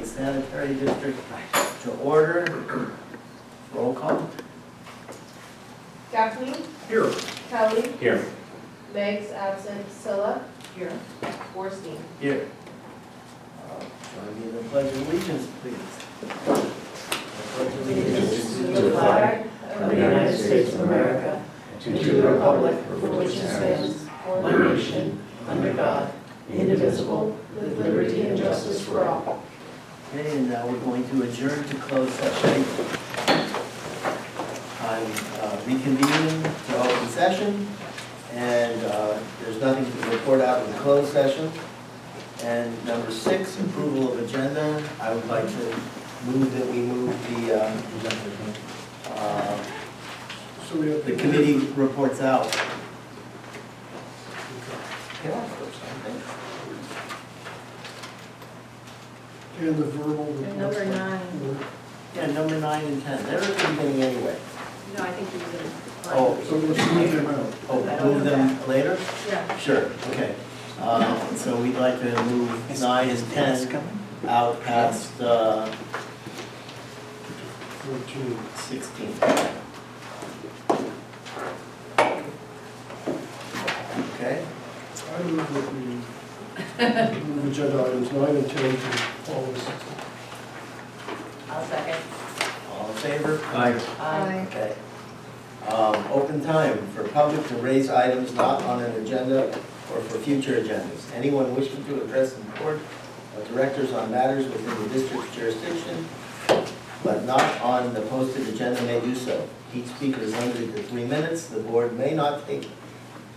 Untitled Sanitary District to order. Roll call. Gaffney, Here. Kelly, Here. Meg's absent, Scylla. Here. Borstein. Here. Join me in the pledge of allegiance, please. Allegiance to the flag of the United States of America and to the republic for which it stands, one nation, under God, indivisible, with liberty and justice for all. Okay, and now we're going to adjourn to closed session. I'm reconvening to open session, and there's nothing to report out in the closed session. And number 6, approval of agenda. I would like to move that we move the committee reports out. And the verbal. And number 9. Yeah, number 9 and 10. They're at the beginning anyway. No, I think we did. Oh, So let's move them out. oh, move them later? Yeah. Sure, okay. So we'd like to move 9 and 10 out past 14. 16. Okay, I move that we move agenda items 9 and 10 to follow the 16. I'll second. all in favor? Aye. Okay. Open time for public to raise items not on an agenda or for future agendas. Anyone wishing to address the board of directors on matters within the district's jurisdiction, but not on the posted agenda may do so. Each speaker is limited to 3 minutes. The board may not take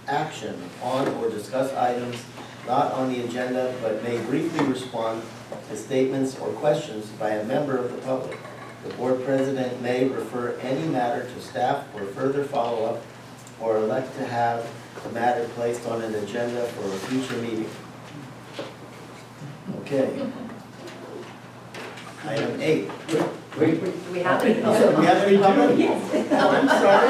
action on or discuss items not on the agenda, but may briefly respond to statements or questions by a member of the public. The board president may refer any matter to staff for further follow-up or elect to have the matter placed on an agenda for a future meeting. Okay. Item 8. Do we have it? We have any public? Yes. Oh, I'm sorry.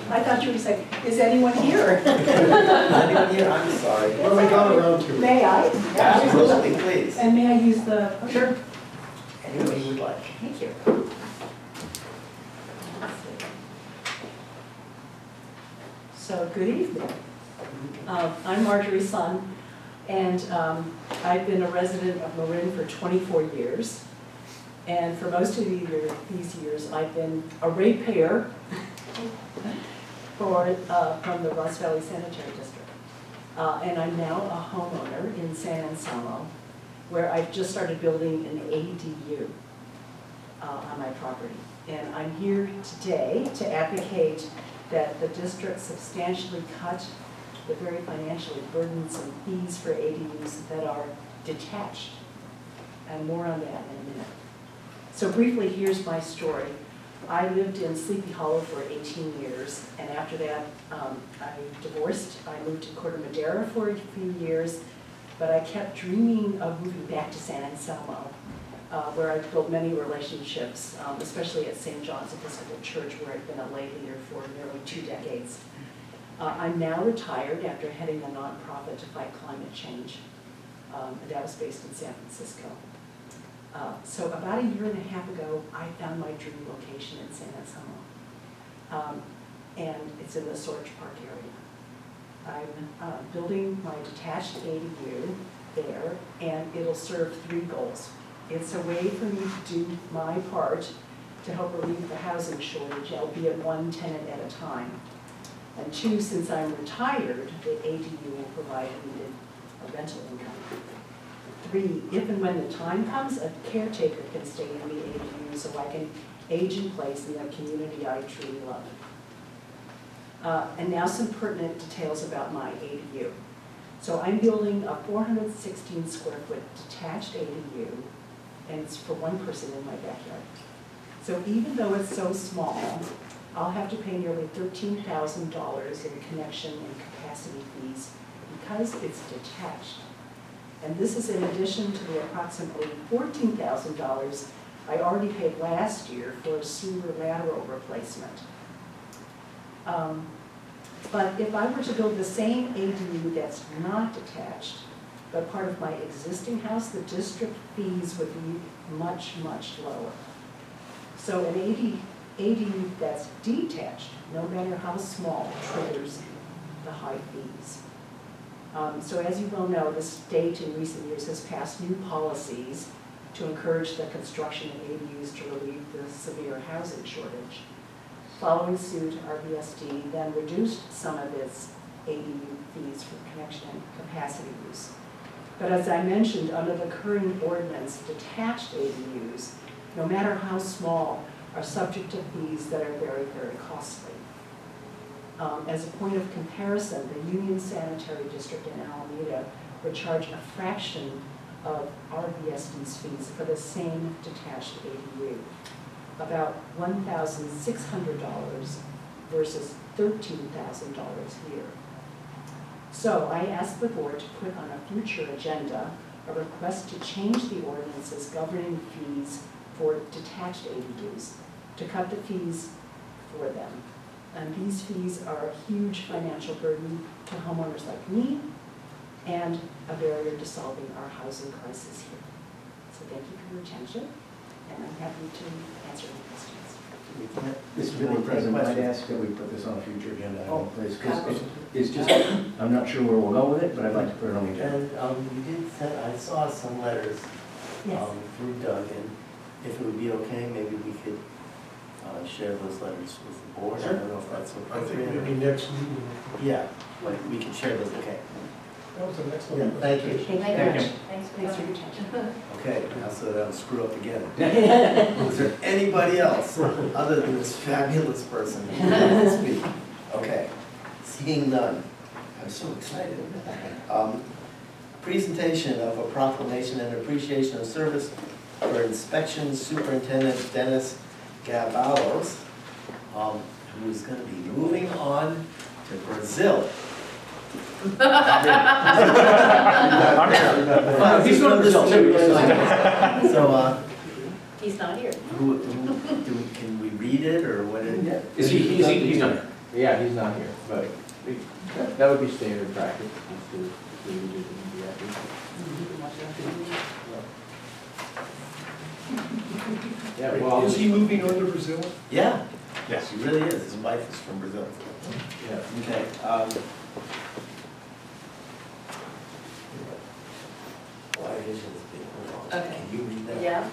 I thought you were saying, is anyone here? Anyone here? I'm sorry. Well, we got around to it. May I? Absolutely, please. And may I use the, oh, sure. Anyone you would like. Thank you. So, good evening. I'm Marjorie Sun, and I've been a resident of Marin for 24 years. And for most of these years, I've been a ratepayer from the Ross Valley Sanitary District. And I'm now a homeowner in San Anselmo, where I've just started building an ADU on my property. And I'm here today to advocate that the district substantially cut the very financially burdensome fees for ADUs that are detached. And more on that in a minute. So briefly, here's my story. I lived in Sleepy Hollow for 18 years, and after that, I divorced. I moved to Corte Madera for a few years, but I kept dreaming of moving back to San Anselmo, where I've built many relationships, especially at St. John's Episcopal Church, where I've been a lay leader for nearly 2 decades. I'm now retired after heading a nonprofit to fight climate change, and that was based in San Francisco. So about 1.5 years ago, I found my dream location in San Anselmo, and it's in the Sludge Park area. I'm building my detached ADU there, and it'll serve 3 goals. It's a way for me to do my part to help relieve the housing shortage, albeit 1 tenant at a time. And 2, since I'm retired, the ADU will provide needed rental income. 3, if and when the time comes, a caretaker can stay in the ADU so I can age in place in the community I truly love. And now some pertinent details about my ADU. So I'm building a 416 square foot detached ADU, and it's for 1 person in my backyard. So even though it's so small, I'll have to pay nearly $13,000 in connection and capacity fees because it's detached. And this is in addition to the approximately $14,000 I already paid last year for a sewer lateral replacement. But if I were to build the same ADU that's not detached, but part of my existing house, the district fees would be much, much lower. So an ADU that's detached, no matter how small, triggers the high fees. So as you well know, the state in recent years has passed new policies to encourage the construction of ADUs to relieve the severe housing shortage. Following suit, RVSD then reduced some of its ADU fees for connection and capacity use. But as I mentioned, under the current ordinance, detached ADUs, no matter how small, are subject to fees that are very, very costly. As a point of comparison, the Union Sanitary District in Alameda would charge a fraction of RVSD's fees for the same detached ADU, about $1,600 versus $13,000 here. So I asked the board to put on a future agenda a request to change the ordinances governing fees for detached ADUs, to cut the fees for them. And these fees are a huge financial burden to homeowners like me and a barrier to solving our housing crisis here. So thank you for your attention, and I'm happy to answer any questions. Mr. Board President, I'd ask that we put this on a future agenda item, please, because Absolutely. it's just, I'm not sure where we'll go with it, but I'd like to put it on the agenda. And you did send, I saw some letters Yes. through Doug, and if it would be okay, maybe we could share those letters with the board. I don't know if that's I think appropriate. maybe next meeting. Yeah, like we can share those, okay. That was the next Yeah, one. thank you. Thank you Thank very much. you. Thanks for your attention. Okay, now so that I don't screw up again. Is there anybody else other than this fabulous person who wants to speak? Okay, seeing none. I'm so excited. Presentation of a proclamation and appreciation of service for Inspection Superintendent Dennis Gabalos, who's going to be moving on to Brazil. I'm here. He's going to Brazil too. So, He's not here. can we read it, or what is it? Is he's not here. Yeah, he's not here, but that would be standard practice. Just to do the Yeah, well, Is he moving on to Brazil? Yeah, yes, he really is. His wife is from Brazil. yeah. Okay. Why is it being long? Okay. Can you read that? Yeah.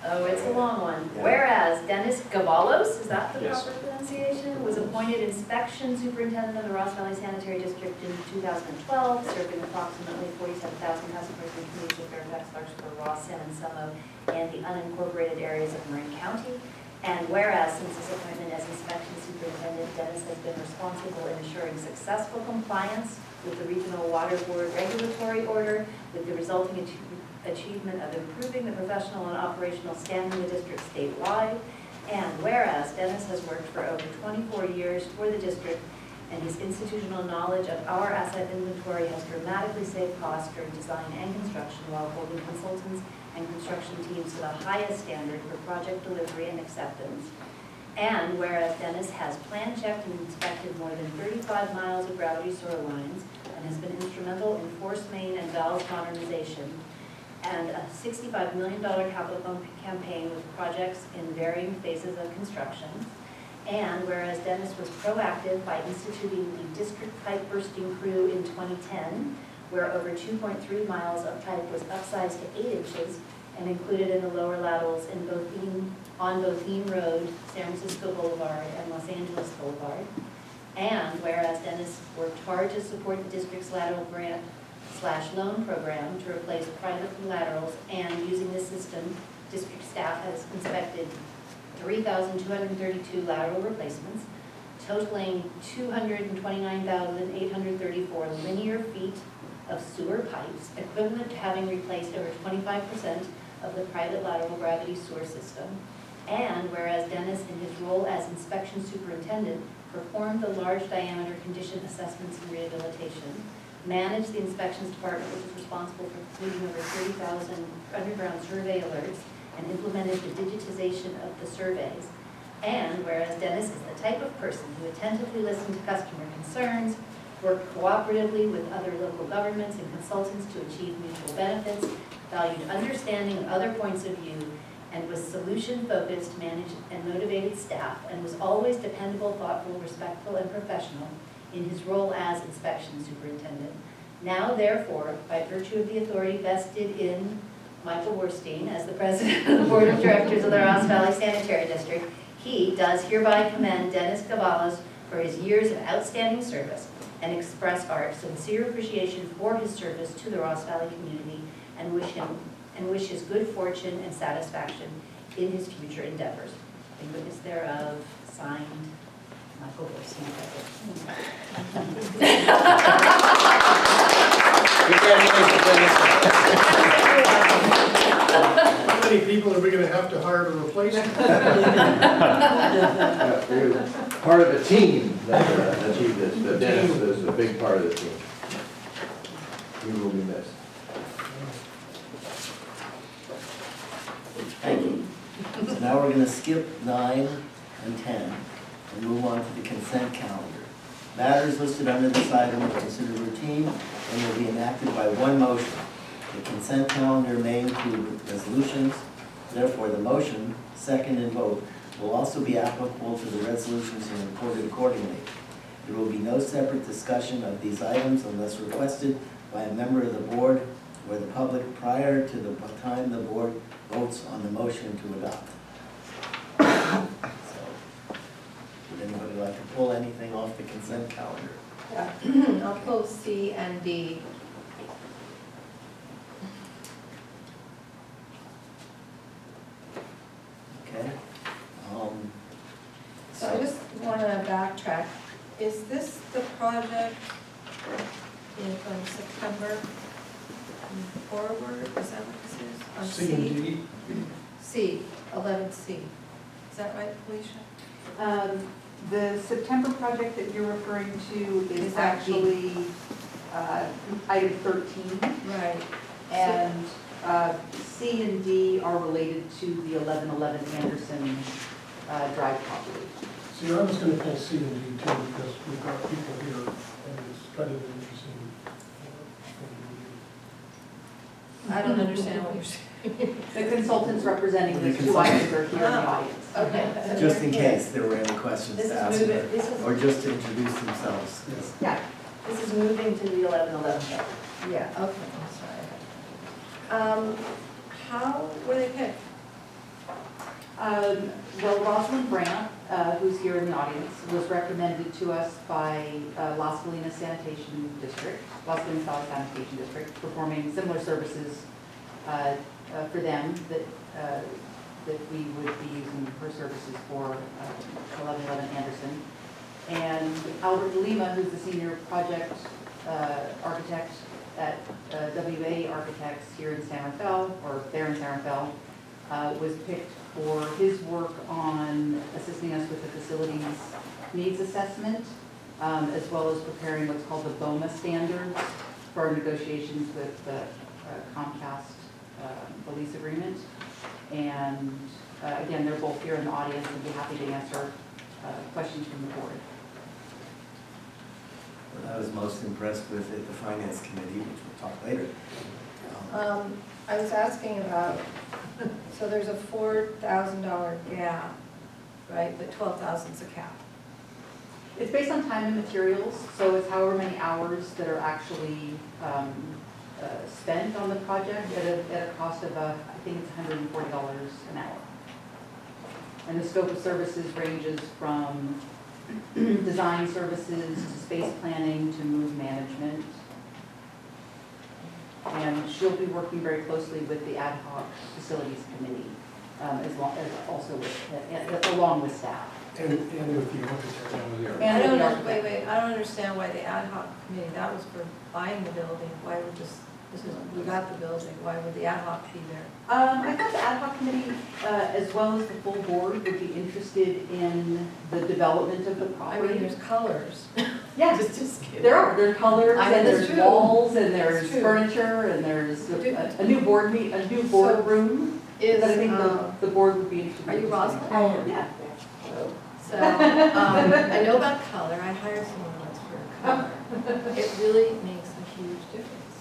Oh, it's a long one. Yeah. Whereas Dennis Gabalos, is that the Yes. proper pronunciation, was appointed inspection superintendent of the Ross Valley Sanitary District in 2012, serving approximately 47,000 customers in the communities of Fairfax, Larkspur, Ross, San Anselmo, and the unincorporated areas of Marin County. And whereas since his appointment as inspection superintendent, Dennis has been responsible in ensuring successful compliance with the Regional Water Board regulatory order, with the resulting achievement of improving the professional and operational standing of the district statewide. And whereas Dennis has worked for over 24 years for the district, and his institutional knowledge of our asset inventory has dramatically saved costs during design and construction while holding consultants and construction teams to the highest standard for project delivery and acceptance. And whereas Dennis has plan checked and inspected more than 35 miles of gravity sewer lines and has been instrumental in force main and valve modernization, and a $65 million capital campaign with projects in varying phases of construction. And whereas Dennis was proactive by instituting the district pipe bursting crew in 2010, where over 2.3 miles of pipe was upsized to 8 inches and included in the lower laterals on both Bean Road, San Francisco Boulevard, and Los Angeles Boulevard. And whereas Dennis worked hard to support the district's lateral grant/loan program to replace private laterals, and using this system, district staff has inspected 3,232 lateral replacements, totaling 229,834 linear feet of sewer pipes, equivalent to having replaced over 25% of the private lateral gravity sewer system. And whereas Dennis, in his role as inspection superintendent, performed the large diameter condition assessments and rehabilitation, managed the inspections department, which is responsible for completing over 30,000 underground survey alerts, and implemented the digitization of the surveys. And whereas Dennis is the type of person who attentively listens to customer concerns, worked cooperatively with other local governments and consultants to achieve mutual benefits, valued understanding of other points of view, and was solution-focused, managed and motivated staff, and was always dependable, thoughtful, respectful, and professional in his role as inspection superintendent. Now, therefore, by virtue of the authority vested in Michael Worstein as the president of the Board of Directors of the Ross Valley Sanitary District, he does hereby commend Dennis Cavalos for his years of outstanding service and express our sincere appreciation for his service to the Ross Valley community and wish his good fortune and satisfaction in his future endeavors. In witness thereof, signed, Michael Worstein. How many people are we gonna have to hire to replace him? You're part of the team that achieved this, but Dennis is a big part of the team. He will be missed. Thank you. So now we're gonna skip 9 and 10 and move on to the consent calendar. Matters listed under this item are considered routine and will be enacted by one motion. The consent calendar may include resolutions, therefore the motion, second, and vote will also be applicable to the resolutions and recorded accordingly. There will be no separate discussion of these items unless requested by a member of the board or the public prior to the time the board votes on the motion to adopt. So, would anybody like to pull anything off the consent calendar? Yeah. I'll pull C and D. Okay. So I just want to backtrack. Is this the project from September forward? Is that what this is? On C and D. C, 11C. Is that right, Felicia? The September project that you're referring to is Is that D? actually item 13, Right. and C and D are related to the 1111 Anderson Drive property. See, I was gonna pull C and D too, because we've got people here, and it's kind of an interesting. I don't understand what you're saying. The consultants representing The these two items are here in the Oh. audience. Okay. Just in case there were any questions This to is ask moving, her, this is, or just to introduce themselves. Yeah. this is moving to the 1111. Yeah, okay, I'm sorry. How were they picked? Well, Rosalind Brandt, who's here in the audience, was recommended to us by Las Colinas Sanitation District, Las Colinas Valley Sanitation District, performing similar services for them that we would be using her services for 1111 Anderson. And Albert Lima, who's the senior project architect at WA Architects here in San Rafael, or there in San Rafael, was picked for his work on assisting us with the facilities needs assessment, as well as preparing what's called the BOMA standards for our negotiations with Comcast, the lease agreement. And again, they're both here in the audience and be happy to answer questions from the board. What I was most impressed with at the finance committee, which we'll talk later. I was asking about, so there's a $4,000 gap, right, but 12,000 is a cap. It's based on time and materials, so it's however many hours that are actually spent on the project at a cost of, I think it's $140 an hour. And the scope of services ranges from design services to space planning to move management. And she'll be working very closely with the ad hoc facilities committee, as also with, along with staff. And with the architect. I And don't the know, architect. wait, I don't understand why the ad hoc committee, that was for buying the building, why would we got the building, why would the ad hoc be there? I thought the ad hoc committee, as well as the full board, would be interested in the development of the I mean, property. there's colors. Yes, Just kidding. there are colors, I mean, and that's there's true. walls, and there's That's true. furniture, and there's a new board room Is, that I think the board would be interested in. are you Rosalind? Yeah. So, I know about color, I hired someone once for car. It really makes a huge difference,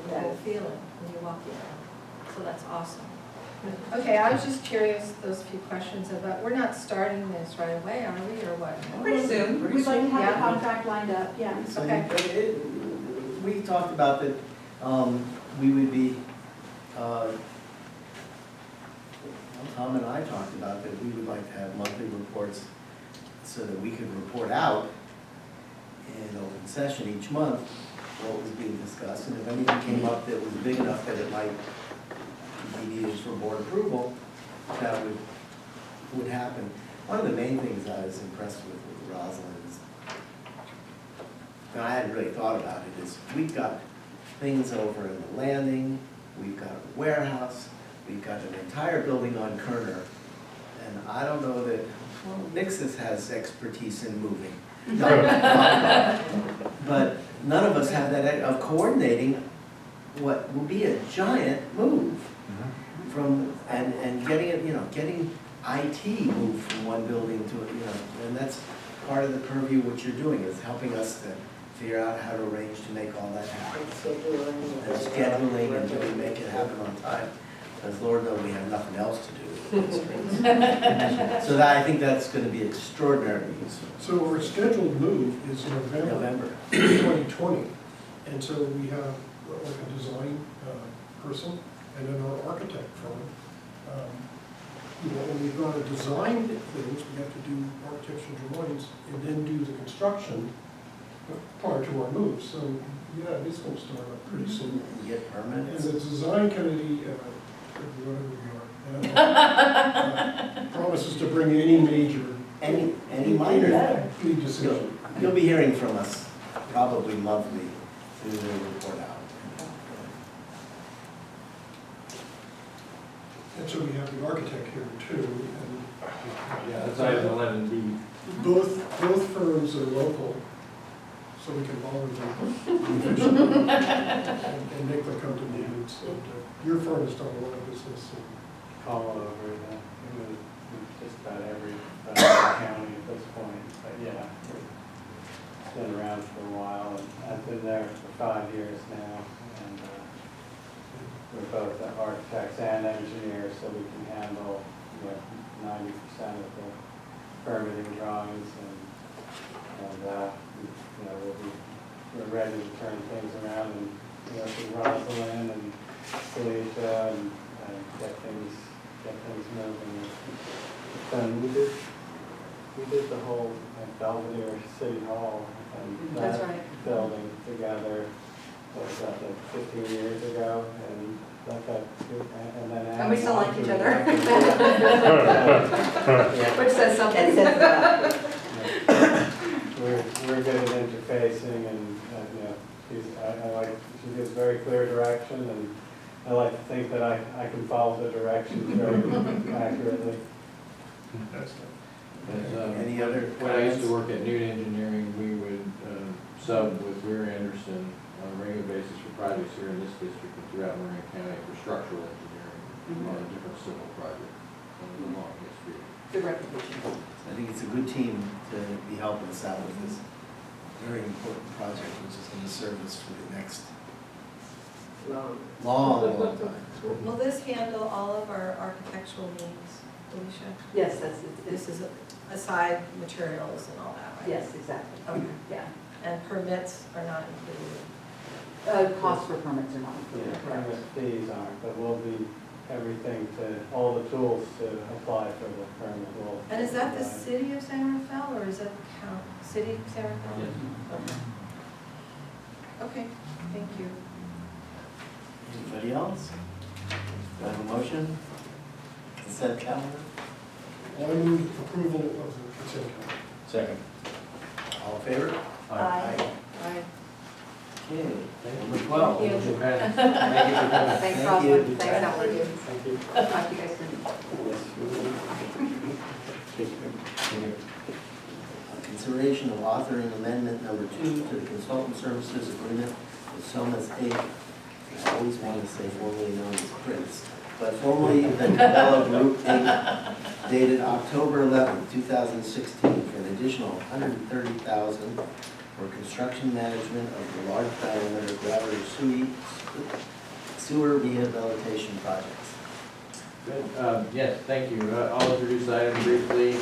the whole feeling when you walk in. So that's awesome. Okay, I was just curious, those few questions about, we're not starting this right away, are we, or what? Pretty soon, Pretty we'd like to have soon, the yeah. contract lined up, yeah. So Okay. we talked about that, we would be, Tom and I talked about that we would like to have monthly reports so that we could report out in open session each month what was being discussed, and if anything came up that was big enough that it might be needed for board approval, that would happen. One of the main things I was impressed with Rosalind is, and I hadn't really thought about it, is we've got things over in the landing, we've got a warehouse, we've got an entire building on Kerner, and I don't know that, well, Nixus has expertise in moving. No, but none of us have that, of coordinating what will be a giant move from, and getting it, getting IT moved from one building to, and that's part of the purview of what you're doing, is helping us to figure out how to arrange to make all that happen. And scheduling and really make it happen on time, because Lord knows we have nothing else to do. So that, I think that's gonna be extraordinarily useful. So our scheduled move is November 2020, and so we have like a design person and then our architect firm. And we've got to design things, we have to do architectural drawings, and then do the construction prior to our move. So, yeah, it's going to start up pretty soon. You get And permits. the design committee, whatever we are, promises to bring any major, Any minor thing. decision. You'll be hearing from us probably monthly through the report out. And so we have the architect here too, and Yeah, that's item 11B. both firms are local, so we can borrow them and make them come to meetings. And your firm has done a lot of business. All over the, just about every county at this point, but yeah, it's been around for a while, and I've been there for 5 years now, and we're both architects and engineers, so we can handle 90% of the permitting drawings, and we're ready to turn things around and through Rosalind and Felicia and get things moving. And we did the whole Belvedere City Hall and That's that right. building together. What was that, like 15 years ago, and that got good, and then. And we still like each other. Yeah. Which says something. We're good at interfacing, and she gives very clear direction, and I like to think that I can follow the directions very accurately. Any other When I used to comments? work at Newt Engineering, we would sub with Weir Anderson on a regular basis for projects here in this district and throughout Marin County for structural engineering on different civil projects. And there's a long history. Good reputation. I think it's a good team to be helping us out with this very important project, which is going to serve us for the next long time. Will this handle all of our architectural needs, Felicia? Yes, that's it. This is aside materials and all that, right? Yes, exactly. Okay. Yeah. And permits are not included? Costs for permits are not included, Yeah, correct? permit fees aren't, but we'll be everything all the tools to apply for the permit will. And is that the provide. city of San Rafael, or is that the county, city of San Rafael? Yes. Okay. Okay, thank you. Anybody else? Do I have a motion? Consent calendar? I move approval of the consent calendar. Second. All in favor? Aye. Aye. Okay, number 12. Thank you. Thank you for coming. Thanks, Thank Rosalind. you. Thanks, Howard. Thank you. Talk to you guys soon. Consideration of authoring amendment number 2 to the consultant services agreement with Somas Inc. I always want to say formerly known as Prince, but formerly the Cabela Group Inc. dated October 11, 2016 for an additional $130,000 for construction management of the large diameter gravity sewer rehabilitation projects. Good. Yes, thank you. I'll introduce the item briefly.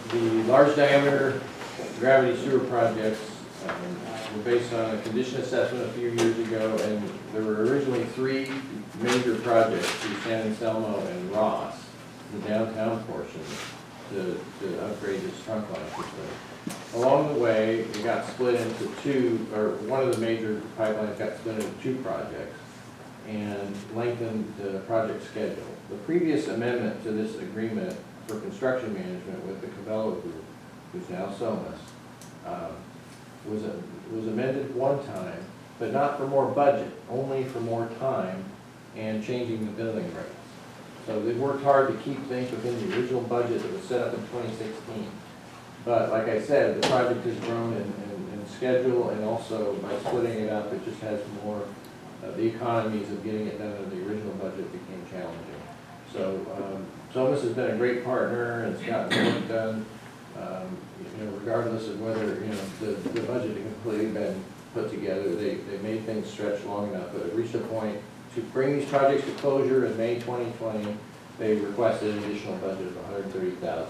The large diameter gravity sewer projects were based on a condition assessment a few years ago, and there were originally 3 major projects through San Anselmo and Ross, the downtown portion, to upgrade this trunk line system. Along the way, it got split into 2, or one of the major pipelines got split into 2 projects and lengthened the project schedule. The previous amendment to this agreement for construction management with the Cabello Group, who's now Somas, was amended one time, but not for more budget, only for more time and changing the billing rates. So they worked hard to keep things within the original budget that was set up in 2016. But like I said, the project has grown in schedule, and also by splitting it up, it just has more, the economies of getting it done in the original budget became challenging. So Somas has been a great partner and it's gotten the work done. Regardless of whether, the budget had completely been put together, they made things stretch long enough, but it reached a point to bring these projects to closure in May 2020. They requested an additional budget of $130,000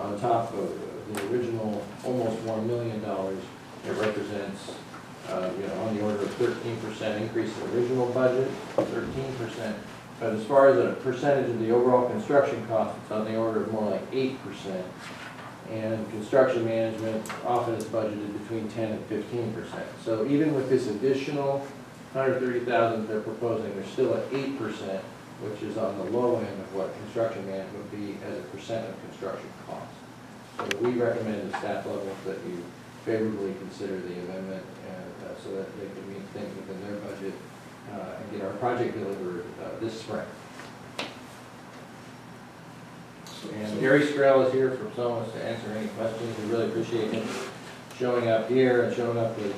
on top of the original almost $1 million. It represents, on the order of 13% increase in the original budget, 13%. But as far as a percentage of the overall construction cost, it's on the order of more like 8%. And construction management often is budgeted between 10 and 15%. So even with this additional $130,000 they're proposing, they're still at 8%, which is on the low end of what construction management would be as a percent of construction cost. So we recommend at staff level that you favorably consider the amendment, and so that they can meet things within their budget and get our project delivered this spring. And Gary Skrell is here from Somas to answer any questions. We really appreciate him showing up here and showing up with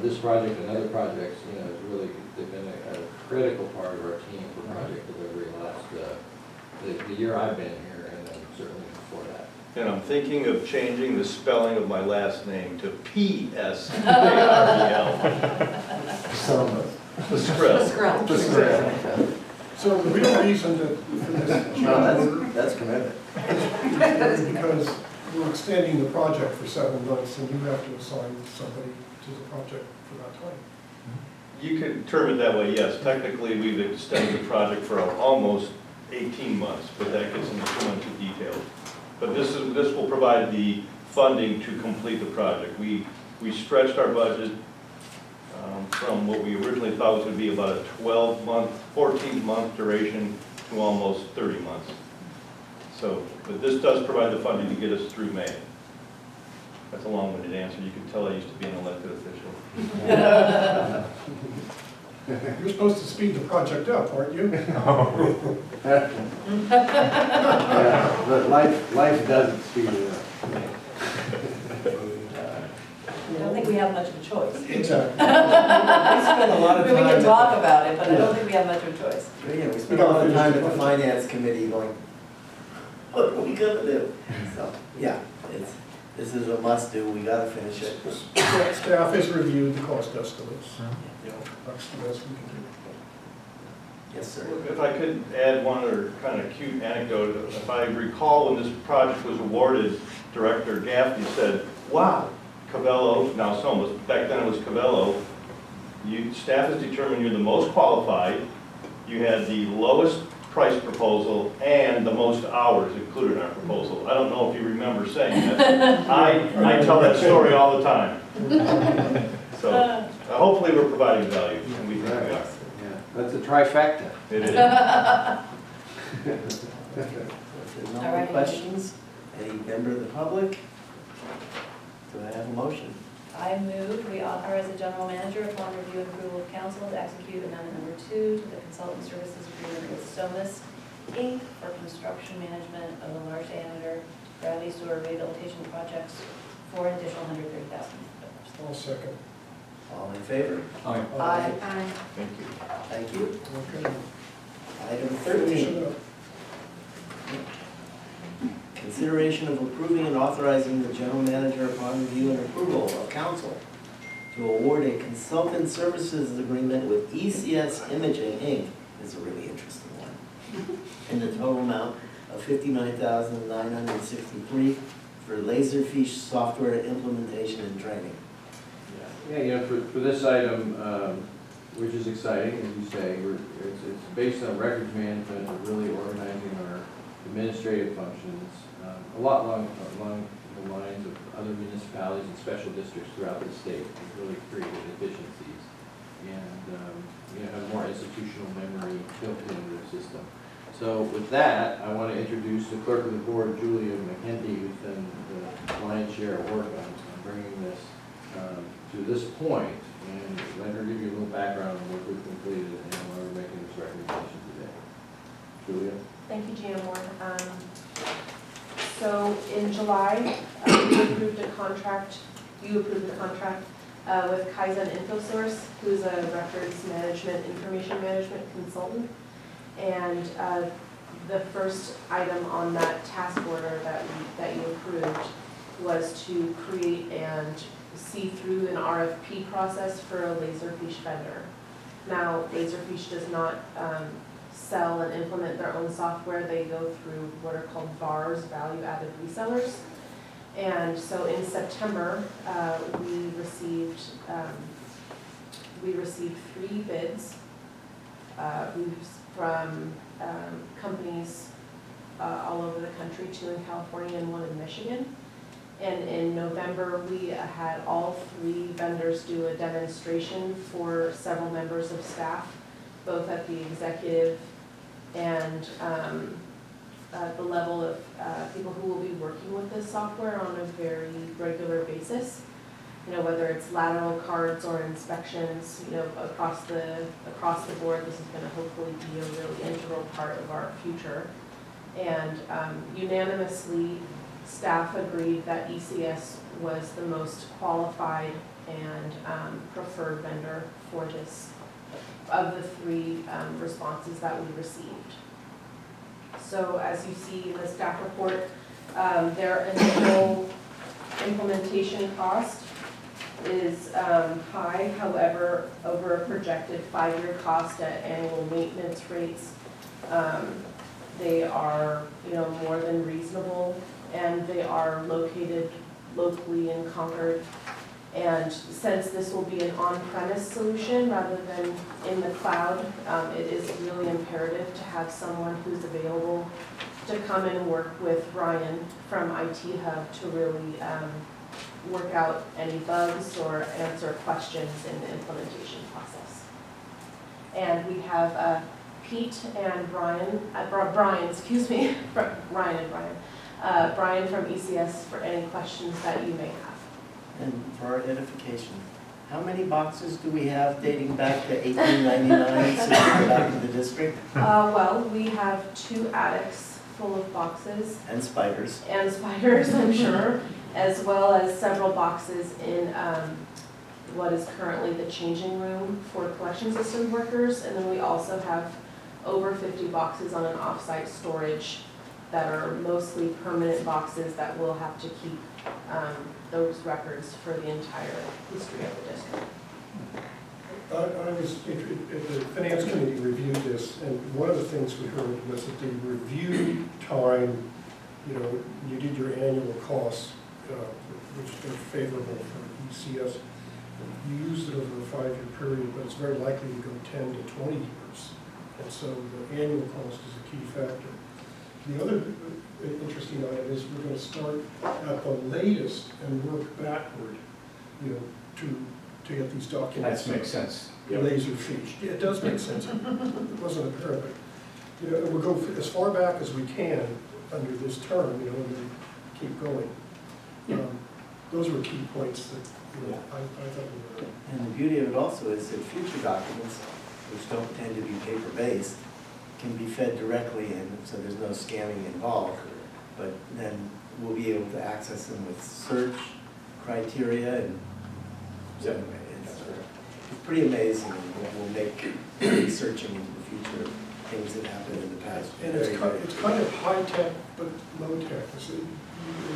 this project and other projects. It's really, they've been a critical part of our team for project delivery the year I've been here, and then certainly before that. And I'm thinking of changing the spelling of my last name to P-S-A-R-E-L. Somas. The Skrill. Skrill. So the real reason for this change order That's commitment. is because we're extending the project for 7 months, and you have to assign somebody to the project for that time. You could term it that way, yes. Technically, we've extended the project for almost 18 months, but that gets into too much detail. But this will provide the funding to complete the project. We stretched our budget from what we originally thought was going to be about a 12-month, 14-month duration to almost 30 months. So, but this does provide the funding to get us through May. That's a long-winded answer. You can tell I used to be an elected official. You're supposed to speed the project up, aren't you? Yeah, but life doesn't speed it up. I don't think we have much of a choice. Exactly. We spend a lot of We time. can talk about it, but I don't think we have much of a choice. We spend a lot of time at the finance committee going, what are we gonna do? So, yeah, this is a must do, we gotta finish it. Staff has reviewed the cost estimates. That's the best we can do. Yes, sir. If I could add one other kind of cute anecdote, if I recall when this project was awarded, Director Gaffney said, wow, Cabello, now Somas, back then it was Cabello, staff has determined you're the most qualified, you had the lowest price proposal and the most hours included in our proposal. I don't know if you remember saying that. I tell that story all the time. So hopefully we're providing value, and we think we are. Yeah, that's a trifecta. It is. If there's no All more right. questions, any member of the public? Do I have a motion? I move we authorize the general manager upon review and approval of council to execute amendment number 2 to the consultant services agreement with Somas, Inc. for construction management of the large diameter gravity sewer rehabilitation projects for an additional $130,000. I'll second. All in favor? Aye. Thank you. Thank you. Okay. Item Finish 13. it up. Consideration of approving and authorizing the general manager upon review and approval of council to award a consultant services agreement with ECS Imaging, Inc. This is a really interesting one. In the total amount of $59,963 for Laserfish software implementation and training. Yeah, for this item, which is exciting, as you say, it's based on records management and really organizing our administrative functions, a lot along the lines of other municipalities and special districts throughout the state. It's really created efficiencies and have more institutional memory built into the system. So with that, I want to introduce the clerk of the board, Julia McKenty, who's done the lion's share of work on bringing this to this point, and let her give you a little background on what we've completed and why we're making this recommendation today. Julia? Thank you, Gina Moore. So in July, you approved the contract with Kaizen InfoSource, who's a records management, information management consultant. And the first item on that task order that you approved was to create and see through an RFP process for a Laserfish vendor. Now, Laserfish does not sell and implement their own software. They go through what are called VARs, value-added resellers. And so in September, we received 3 bids from companies all over the country, 2 in California and 1 in Michigan. And in November, we had all 3 vendors do a demonstration for several members of staff, both at the executive and the level of people who will be working with this software on a very regular basis. Whether it's lateral cards or inspections, across the board, this is going to hopefully be a really integral part of our future. And unanimously, staff agreed that ECS was the most qualified and preferred vendor for this, of the 3 responses that we received. So as you see in the staff report, their initial implementation cost is high. However, over a projected 5-year cost at annual maintenance rates, they are more than reasonable, and they are located locally in Concord. And since this will be an on-premise solution rather than in the cloud, it is really imperative to have someone who's available to come and work with Ryan from IT Hub to really work out any bugs or answer questions in the implementation process. And we have Pete and Ryan and Brian from ECS for any questions that you may have. And for our edification, how many boxes do we have dating back to 1899 since we're back in the district? Well, we have 2 attics full of boxes. And spiders. And spiders, I'm sure, as well as several boxes in what is currently the changing room for collection system workers. And then we also have over 50 boxes on an off-site storage that are mostly permanent boxes that will have to keep those records for the entire history of the district. The finance committee reviewed this, and one of the things we heard was that the review time, you did your annual costs, which is favorable for ECS. You used it over a 5-year period, but it's very likely to go 10 to 20 years. And so the annual cost is a key factor. The other interesting item is we're going to start at the latest and work backward, to get these documents. That makes sense. Laserfish. Yeah, it does make sense. It wasn't apparent, but we'll go as far back as we can under this term, and then keep going. Those were key points that I thought were. And the beauty of it also is that future documents, which don't tend to be paper-based, can be fed directly in, so there's no scanning involved. But then we'll be able to access them with search criteria, and so anyway, it's pretty amazing, and will make researching into the future things that happened in the past. And it's kind of high-tech, but low-tech, so you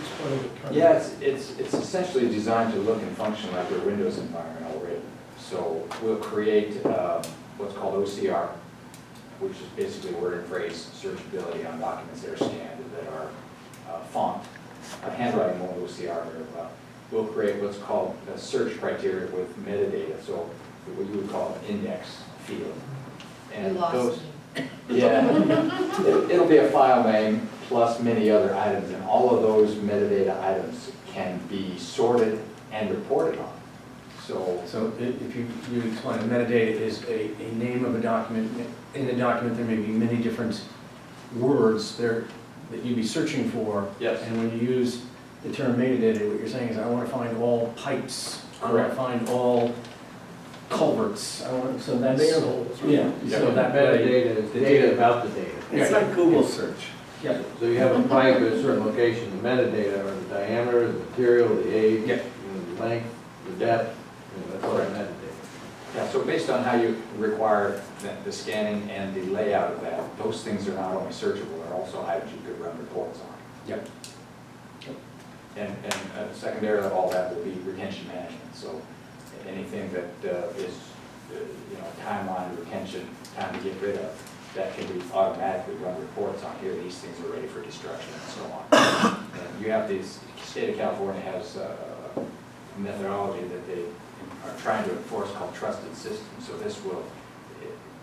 explain it kind of. Yeah, it's essentially designed to look and function like your Windows environment already. So we'll create what's called OCR, which is basically word and phrase searchability on documents that are scanned that are font. Handwriting won't OCR very well. We'll create what's called a search criteria with metadata, so what you would call an index field. And You lost those, me. yeah, it'll be a file name plus many other items, and all of those metadata items can be sorted and reported on. So if you explain, metadata is a name of a document. In the document, there may be many different words there that you'd be searching for. Yes. And when you use the term metadata, what you're saying is, I want to find all pipes. I want to find all culverts. So that's. Manholes. Yeah, so that Metadata is the data about the data. It's like Google search. Yeah. So you have a pipe at a certain location, the metadata are the diameter, the material, the age, Yeah. the length, the depth, that's all that metadata. Yeah, so based on how you require the scanning and the layout of that, those things are not only searchable, they're also items you could run reports on. Yep. And secondary to all that will be retention management. So anything that is, timeline retention, time to get rid of, that can be automatically run reports on. Here, these things are ready for destruction and so on. And you have these, state of California has a methodology that they are trying to enforce called trusted systems. So this will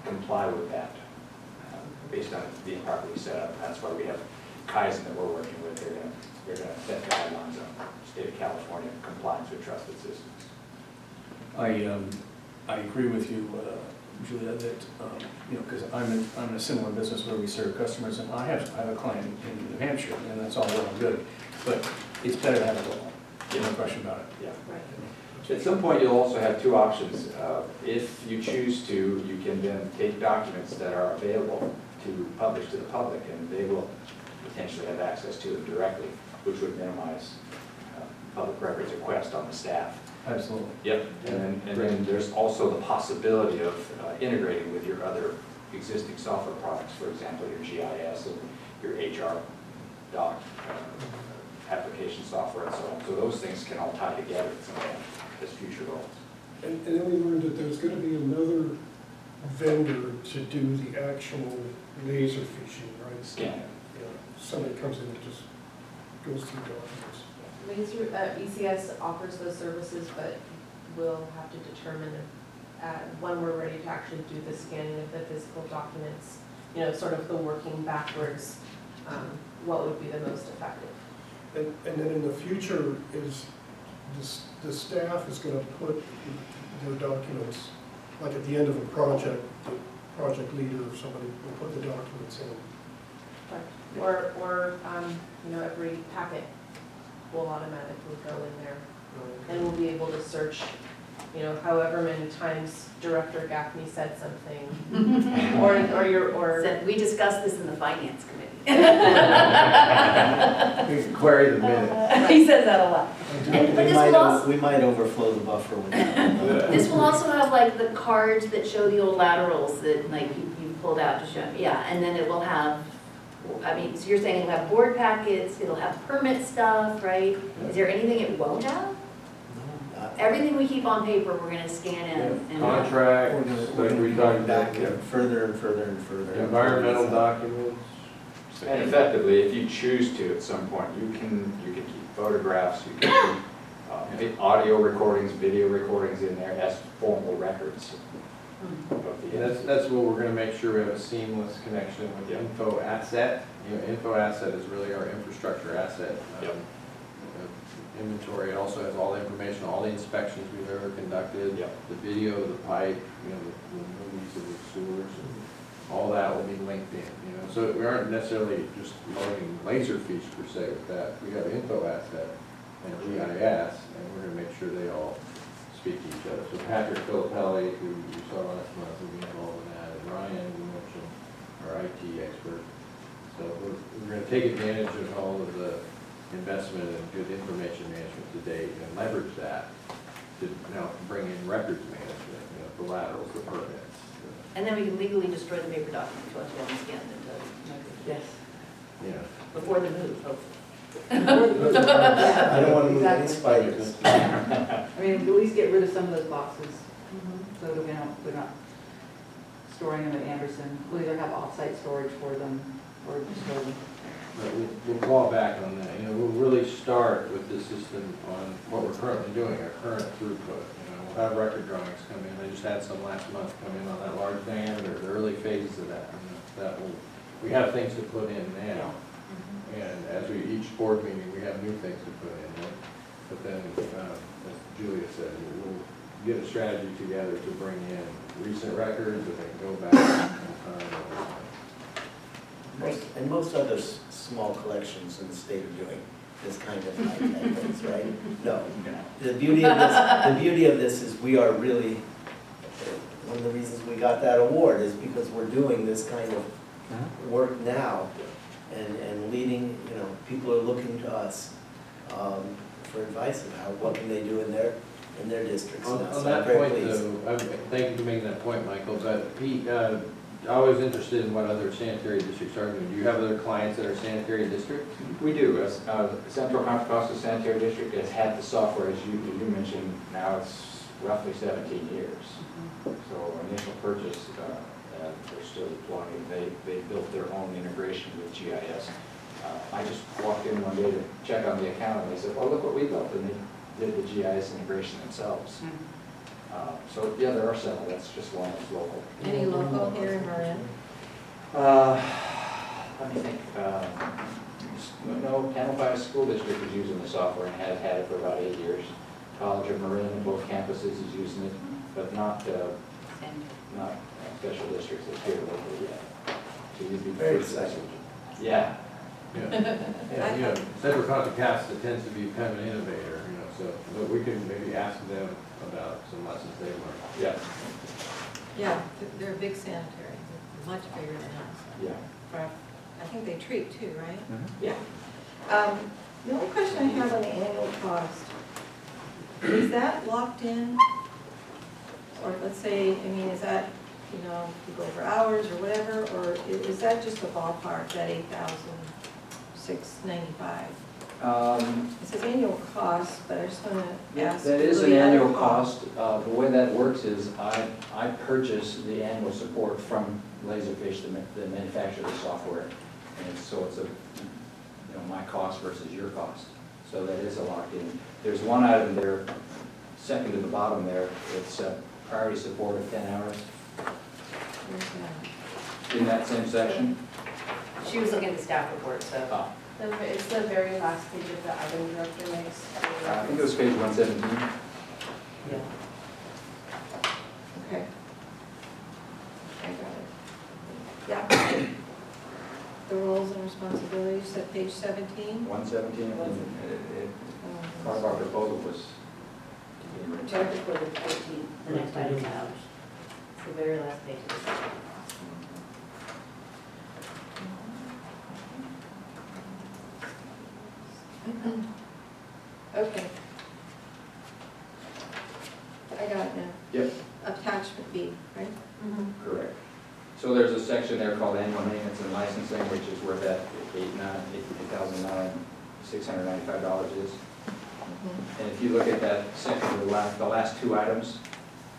comply with that based on it being properly set up. That's why we have Kaizen that we're working with. They're going to set guidelines on state of California compliance with trusted systems. I agree with you, Julia, that, because I'm in a similar business where we serve customers, and I have a client in New Hampshire, and that's all well and good, but it's better to have it all, no question about it. Yeah. At some point, you'll also have two options. If you choose to, you can then take documents that are available to publish to the public, and they will potentially have access to them directly, which would minimize public records request on the staff. Absolutely. Yep. And then there's also the possibility of integrating with your other existing software products, for example, your GIS and your HR doc application software and so on. So those things can all tie together in some way as future goals. And then we learned that there's gonna be another vendor to do the actual laser fishing, right? Scan. Yeah, somebody comes in and just goes through documents. Laser, ECS offers those services, but we'll have to determine when we're ready to actually do the scanning of the physical documents, sort of the working backwards, what would be the most effective. And then in the future, is the staff is gonna put their documents, like at the end of a project, the project leader or somebody will put the documents in. Or every packet will automatically go in there, and we'll be able to search, however many times Director Gaffney said something, or We discussed this in the finance committee. We can query the minutes. He says that a lot. But this will also, We might overflow the buffer with that. this will also have like the cards that show the old laterals that like you pulled out to show, yeah, and then it will have, so you're saying it'll have board packets, it'll have permit stuff, right? Is there anything it won't have? Everything we keep on paper, we're gonna scan in and. Contracts, like we talked Back about, and further and further and further. environmental documents. And effectively, if you choose to at some point, you can keep photographs, you can keep audio recordings, video recordings in there as formal records of the That's what we're gonna make sure we have a seamless connection with the info asset. Info asset is really our infrastructure asset. Yep. Inventory, it also has all the information, all the inspections we've ever conducted. Yep. The video, the pipe, the movies of the sewers, and all that will be linked in, So we aren't necessarily just loading Laserfish per se with that. We have info asset and GIS, and we're gonna make sure they all speak to each other. So Patrick Filippelli, who you saw last month, will be involved in that, and Ryan, who mentioned, our IT expert. So we're gonna take advantage of all of the investment and good information management to date and leverage that to now bring in records management, the laterals, the permits, And then we can legally destroy the paper document once we have them scanned into, Yes. Yeah. before the move, hopefully. I don't want to move any Exactly. spiders. I mean, at least get rid of some of those boxes, so that we're not storing them at Anderson. We'll either have off-site storage for them, or store them. But we'll claw back on that, you know, we'll really start with the system on what we're currently doing, our current throughput. You know, we'll have record drawings come in, I just had some last month come in on that large diameter, the early phases of that. And that will, we have things to put in now. And as each board meeting, we have new things to put in. But then, as Julia said, we'll get a strategy together to bring in recent records that they can go back And most other small collections in the state are doing this kind of high-tech things, right? No. The beauty of this is we are really, one of the reasons we got that award is because we're doing this kind of work now and leading, you know, people are looking to us for advice of how, what can they do in their districts now. On So I'm that very point, pleased. though, thank you for making that point, Michael, but Pete, I was interested in what other sanitary districts are doing. Do you have other clients that are sanitary districts? We do. Central Contra Costa Sanitary District has had the software, as you mentioned, now it's roughly 17 years. So initial purchase, they're still deploying. They built their own integration with GIS. I just walked in one day to check on the account, and they said, "Oh, look what we built," and they did the GIS integration themselves. So yeah, there are several. That's just one that's local. Any local here in Marin? Let me think. No, Tampa School District is using the software and has had it for about 8 years. College of Marin, both campuses is using it, but not special districts that's here locally yet. So you'd be Very first. exciting. Yeah. Yeah, Central Contra Costa tends to be kind of an innovator, you know, so, but we can maybe ask them about some lessons they learned. Yeah. Yeah, they're a big sanitary, much bigger than us. Yeah. I think they treat too, right? Yeah. The only question I have on the annual cost, is that locked in? Or let's say, I mean, is that, you know, you go for hours or whatever, or is that just a ballpark, that $8,695? It says annual cost, but I just want to ask. That is will an the other annual cost. The way that works is I purchase the annual support from Laserfish, the manufacturer of the software. And so it's my cost versus your cost. So that is a locked-in. There's one item there, second to the bottom there, it's priority support of 10 hours. Where's that? In that same section. She was looking at the staff report, so. It's the very last page of the item director makes. I think it was page 117. Yeah. Okay. I got it. Yeah. The roles and responsibilities at page 17. 117, part of our proposal was, Chapter for the 14th, the next item out. It's the very last page of the section. Okay. I got it now. Yep. Attachment B, right? correct. So there's a section there called annual maintenance and licensing, which is where that $8,695 is. And if you look at that section, the last two items,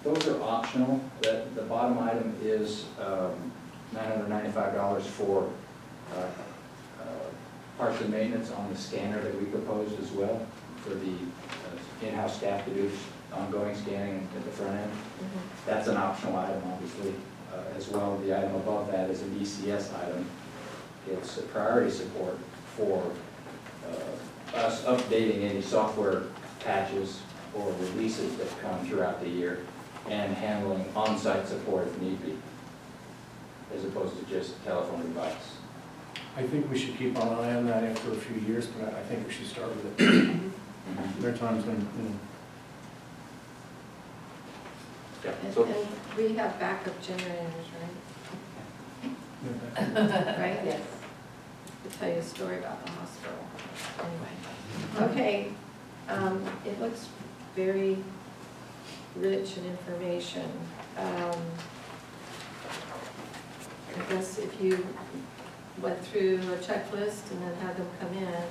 those are optional. The bottom item is $995 for parts and maintenance on the scanner that we proposed as well, for the in-house staff to do ongoing scanning at the front end. That's an optional item, obviously. As well, the item above that is an ECS item. It's a priority support for us updating any software patches or releases that come throughout the year and handling on-site support if need be, as opposed to just telephone advice. I think we should keep an eye on that after a few years, but I think we should start with it. There are times when, Yeah. And So we have backup generators, right? Right? Yes. To tell you a story about the hospital. Anyway, okay, it looks very rich in information. I guess if you went through a checklist and then had them come in.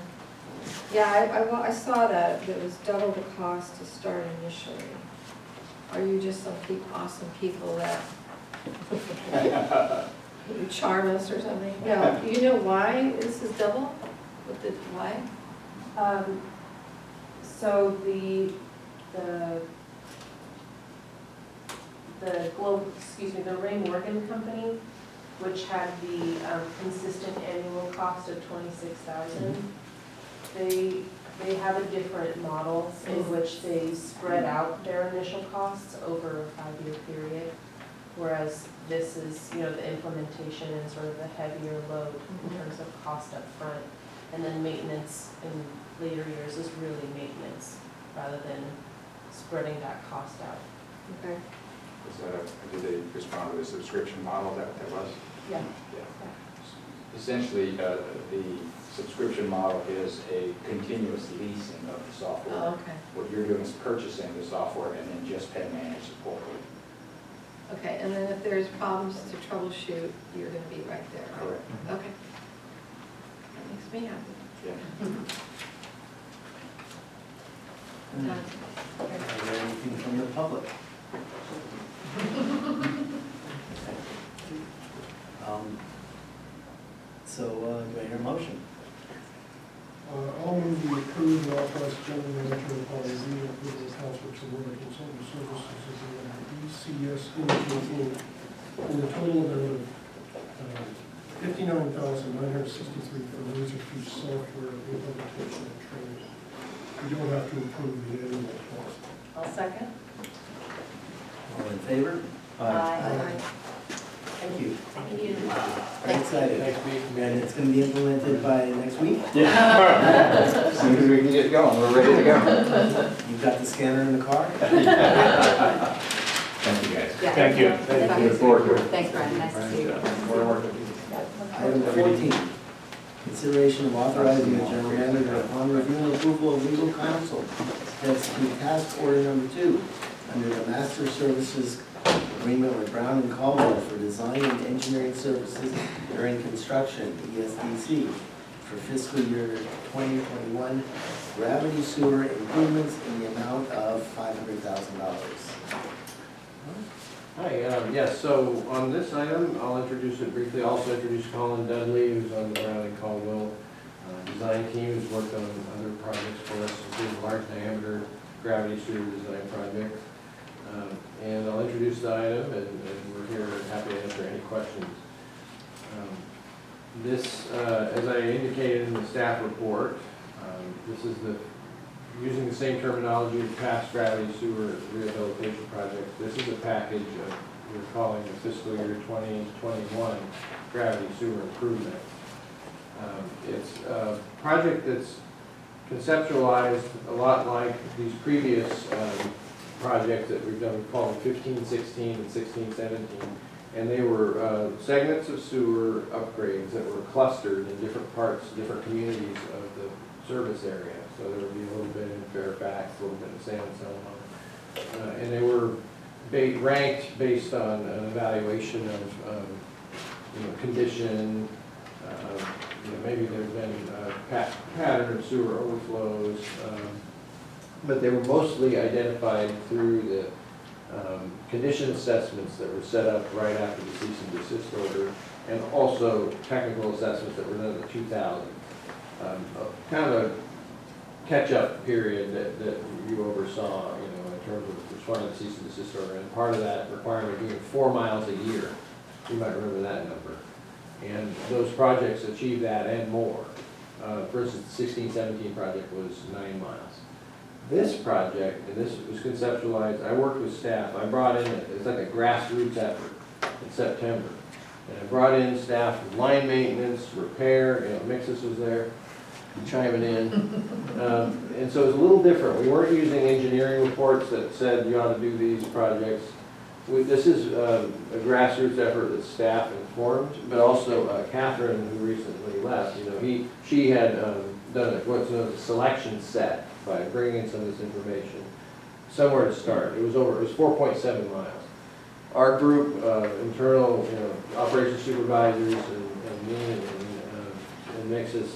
Yeah, I saw that, it was double the cost to start initially. Are you just some awesome people that you charm us or something? No, do you know why this is double? What the, why? So the the Ray Morgan Company, which had the consistent annual cost of $26,000, they have a different model in which they spread out their initial costs over a 5-year period, whereas this is, the implementation and sort of the heavier load in terms of cost up front, and then maintenance in later years is really maintenance rather than spreading that cost out. Okay. Did they respond to the subscription model that was? Yeah. Essentially, the subscription model is a continuous leasing of the software. Oh, okay. What you're doing is purchasing the software and then just paying managed support. Okay, and then if there's problems to troubleshoot, you're gonna be right there, right? Correct. Okay. That makes me happy. Yeah. Is there anything from the public? So, do I hear a motion? I'll move the approved and authorized general manager upon review and approval of council to award a consultant services agreement with ECS Imaging Inc. in the total amount of $59,963 for Laserfish software implementation and training. We don't have to approve the annual cost. I'll second. All in favor? Aye. Thank you. Thank you. Very excited. Next week. And it's going to be implemented by next week? As soon as we can get going, we're ready to go. You've got the scanner in the car? Thank you, guys. Yeah. Thank you. Thank you. Look forward to it. Thanks, Brian, nice to see you. More work. Item 14, consideration of authorizing the general manager upon review and approval of legal counsel to execute task order number 2 under the master services agreement with Brown and Caldwell for design and engineering services during construction, ESDC, for fiscal year 2021 gravity sewer improvements in the amount of $500,000. Hi, yes, so on this item, I'll introduce it briefly. I'll also introduce Colin Dudley, who's on the Brown and Caldwell design team, who's worked on other projects for us, including large diameter gravity sewer design projects. And I'll introduce the item, and we're here happy to answer any questions. This, as I indicated in the staff report, this is using the same terminology of past gravity sewer rehabilitation projects. This is a package of, we're calling the fiscal year 2021 gravity sewer improvement. It's a project that's conceptualized a lot like these previous projects that we've done. We call them 15, 16, and 16, 17. And they were segments of sewer upgrades that were clustered in different parts, different communities of the service area. So there would be a little bit in Fairfax, a little bit in San Anselmo. And they were ranked based on an evaluation of condition. Maybe there's been a pattern of sewer overflows. But they were mostly identified through the condition assessments that were set up right after the cease and desist order, and also technical assessments that were done in the 2000s. Kind of a catch-up period that you oversaw, in terms of responding to the cease and desist order, and part of that requirement being 4 miles a year. You might remember that number. And those projects achieved that and more. For instance, the 16-17 project was 9 miles. This project, and this was conceptualized, I worked with staff. I brought in, it's like a grassroots effort in September. And I brought in staff with line maintenance, repair, Mixus was there, chiming in. And so it was a little different. We weren't using engineering reports that said you ought to do these projects. This is a grassroots effort that staff informed, but also Catherine, who recently left, she had done what's known as a selection set by bringing in some of this information. Somewhere to start. It was 4.7 miles. our group, internal, operations supervisors and me, and makes us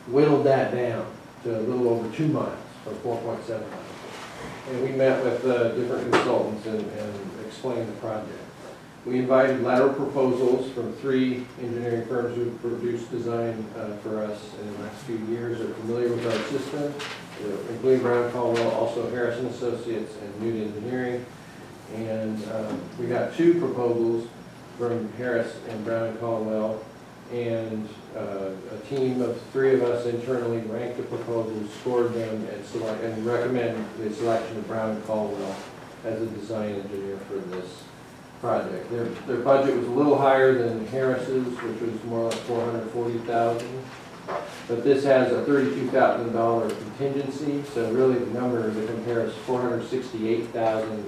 whittled that down to a little over 2 miles, from 4.7 miles. And we met with different consultants and explained the project. We invited lateral proposals from 3 engineering firms who produced design for us in the last few years, are familiar with our system, including Brown Caldwell, also Harrison Associates and Newt Engineering. And we got 2 proposals from Harris and Brown Caldwell, and a team of 3 of us internally ranked the proposals, scored them, and recommend the selection of Brown Caldwell as a design engineer for this project. Their budget was a little higher than Harris's, which was more like $440,000. But this has a $32,000 contingency, so really the number to compare is $468,000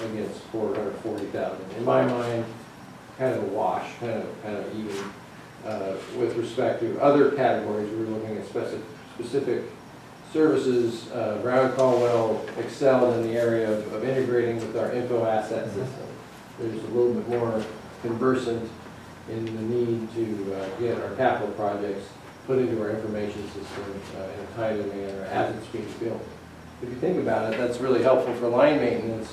against $440,000. In my mind, kind of a wash, kind of even. With respect to other categories, we were looking at specific services. Brown Caldwell excelled in the area of integrating with our info asset system. There's a little bit more conversant in the need to get our capital projects put into our information system in a timely manner as it's being built. If you think about it, that's really helpful for line maintenance,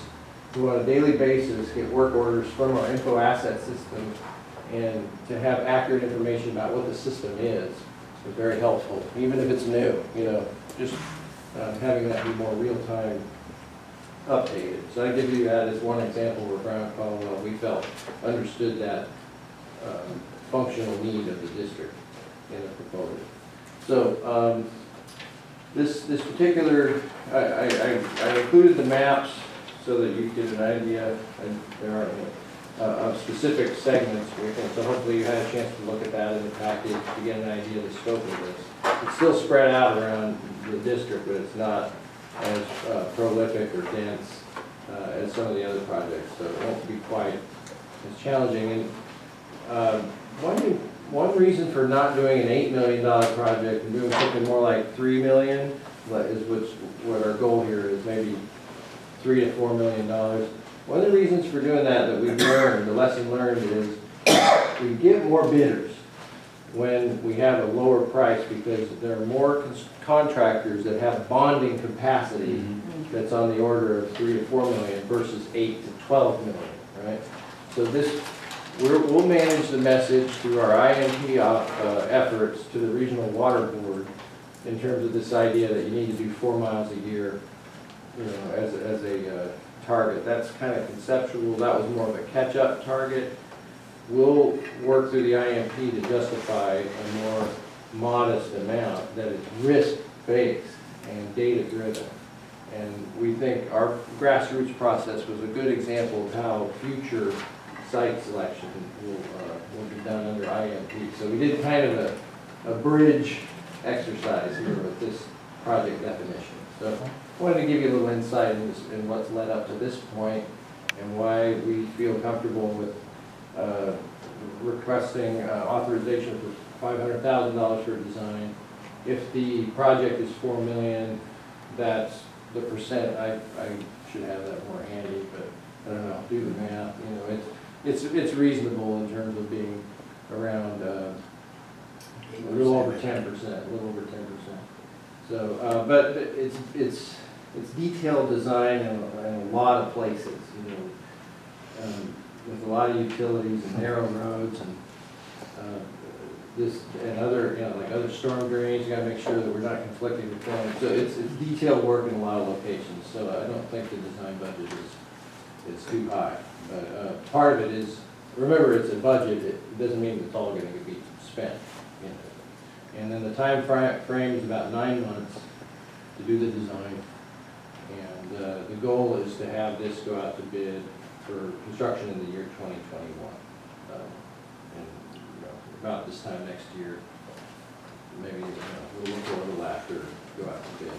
who on a daily basis get work orders from our info asset system, and to have accurate information about what the system is very helpful, even if it's new, just having that be more real-time updated. So I give you that as one example where Brown Caldwell, we felt, understood that functional need of the district in the proposal. So this particular, I included the maps so that you get an idea, and there are of specific segments, so hopefully you had a chance to look at that in the package to get an idea of the scope of this. It's still spread out around the district, but it's not as prolific or dense as some of the other projects, so it won't be quite as challenging. And one reason for not doing an $8 million project and doing something more like $3 million is what our goal here is, maybe $3 to $4 million. One of the reasons for doing that we've learned, the lesson learned, is we get more bidders when we have a lower price, because there are more contractors that have bonding capacity that's on the order of 3 to 4 million versus 8 to 12 million, right? So we'll manage the message through our IMP efforts to the Regional Water Board in terms of this idea that you need to do 4 miles a year, as a target. That's kind of conceptual. That was more of a catch-up target. We'll work through the IMP to justify a more modest amount that is risk-based and data-driven. And we think our grassroots process was a good example of how future site selection will be done under IMP. So we did kind of a bridge exercise here with this project definition. So I wanted to give you a little insight in what's led up to this point and why we feel comfortable with requesting authorization for $500,000 for design. If the project is $4 million, that's the percent. I should have that more handy, but I don't know, do the math. It's reasonable in terms of being around a little over 10%, a little over 10%. So, but it's detailed design in a lot of places, with a lot of utilities and narrow roads and this and other, like other storm drains. You got to make sure that we're not conflicting with them. So it's detailed work in a lot of locations. So I don't think the design budget is too high. But part of it is, remember, it's a budget. It doesn't mean it's all going to be spent. And then the time frame is about 9 months to do the design. And the goal is to have this go out to bid for construction in the year 2021. And about this time next year, maybe a little before, a little after, go out to bid.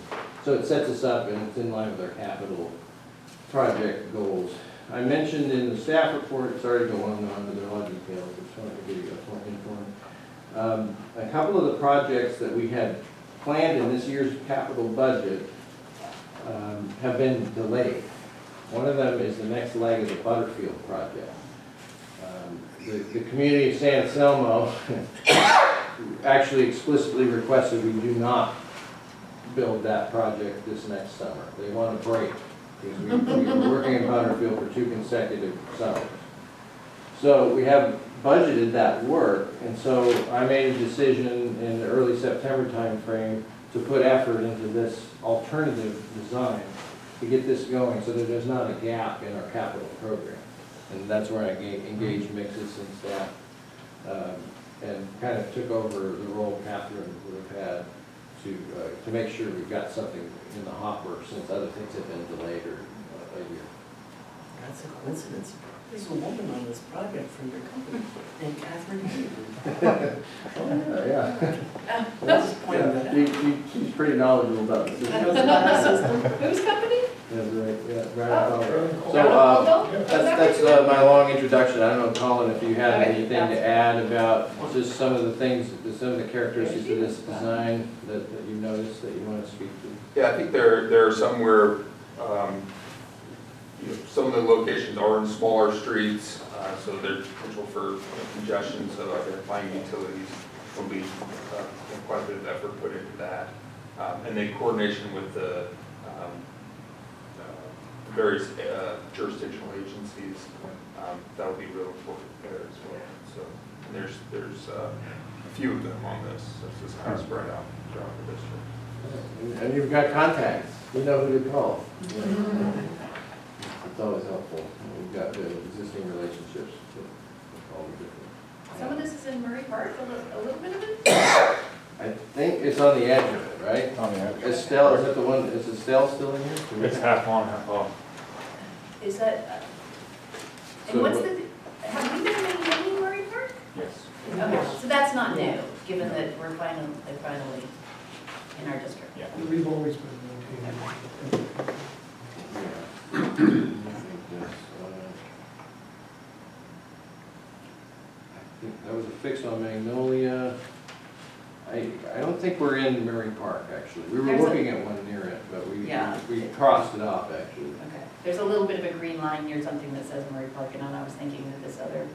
So it sets us up, and it's in line with our capital project goals. I mentioned in the staff report, sorry to go on and on, but there are a lot of details. I just wanted to give you a point informed. A couple of the projects that we had planned in this year's capital budget have been delayed. One of them is the next leg of the Butterfield project. The community of San Anselmo actually explicitly requested we do not build that project this next summer. They want a break, because we were working in Butterfield for 2 consecutive summers. So we have budgeted that work, and so I made a decision in the early September timeframe to put effort into this alternative design to get this going so that there's not a gap in our capital program. And that's where I engaged Mixes and staff and kind of took over the role Catherine would have had to make sure we've got something in the hopper since other things have been delayed or a year. That's a coincidence. There's a woman on this project from your company named Catherine Hayden. Yeah. Just pointing that out. She's pretty knowledgeable about this. She knows about our system. Whose company? That's right, yeah, right. Oh. So, that's my long introduction. I don't know, Colin, if you have Okay, anything to add about just some of the things, some of the characteristics of this design that you noticed that you want to speak to? Yeah, I think there are some where, some of the locations are in smaller streets, so there's potential for congestion, so identifying utilities will be quite a bit of effort put into that. And then coordination with the various jurisdictional agencies, that will be real important there as well. So there's a few of them on this, so it's just kind of spread out throughout the district. And you've got contacts, you know who to call. It's always helpful. We've got the existing relationships with all the different. Some of this is in Murray Park, a little bit of it? I think it's on the edge of it, right? On the edge. Estelle, is that the one, is Estelle still in here? It's half on, half off. Is that, So and what's what- the, have we been maintaining Murray Park? Yes. Okay, so that's not new, given that we're finally in our district. Yeah. We've always been maintaining. I think that was a fix on Magnolia. I don't think we're in Murray Park, actually. We were There's a- looking at one near it, but we Yeah. crossed it off, actually. Okay, there's a little bit of a green line near something that says Murray Park, and I was thinking that this other,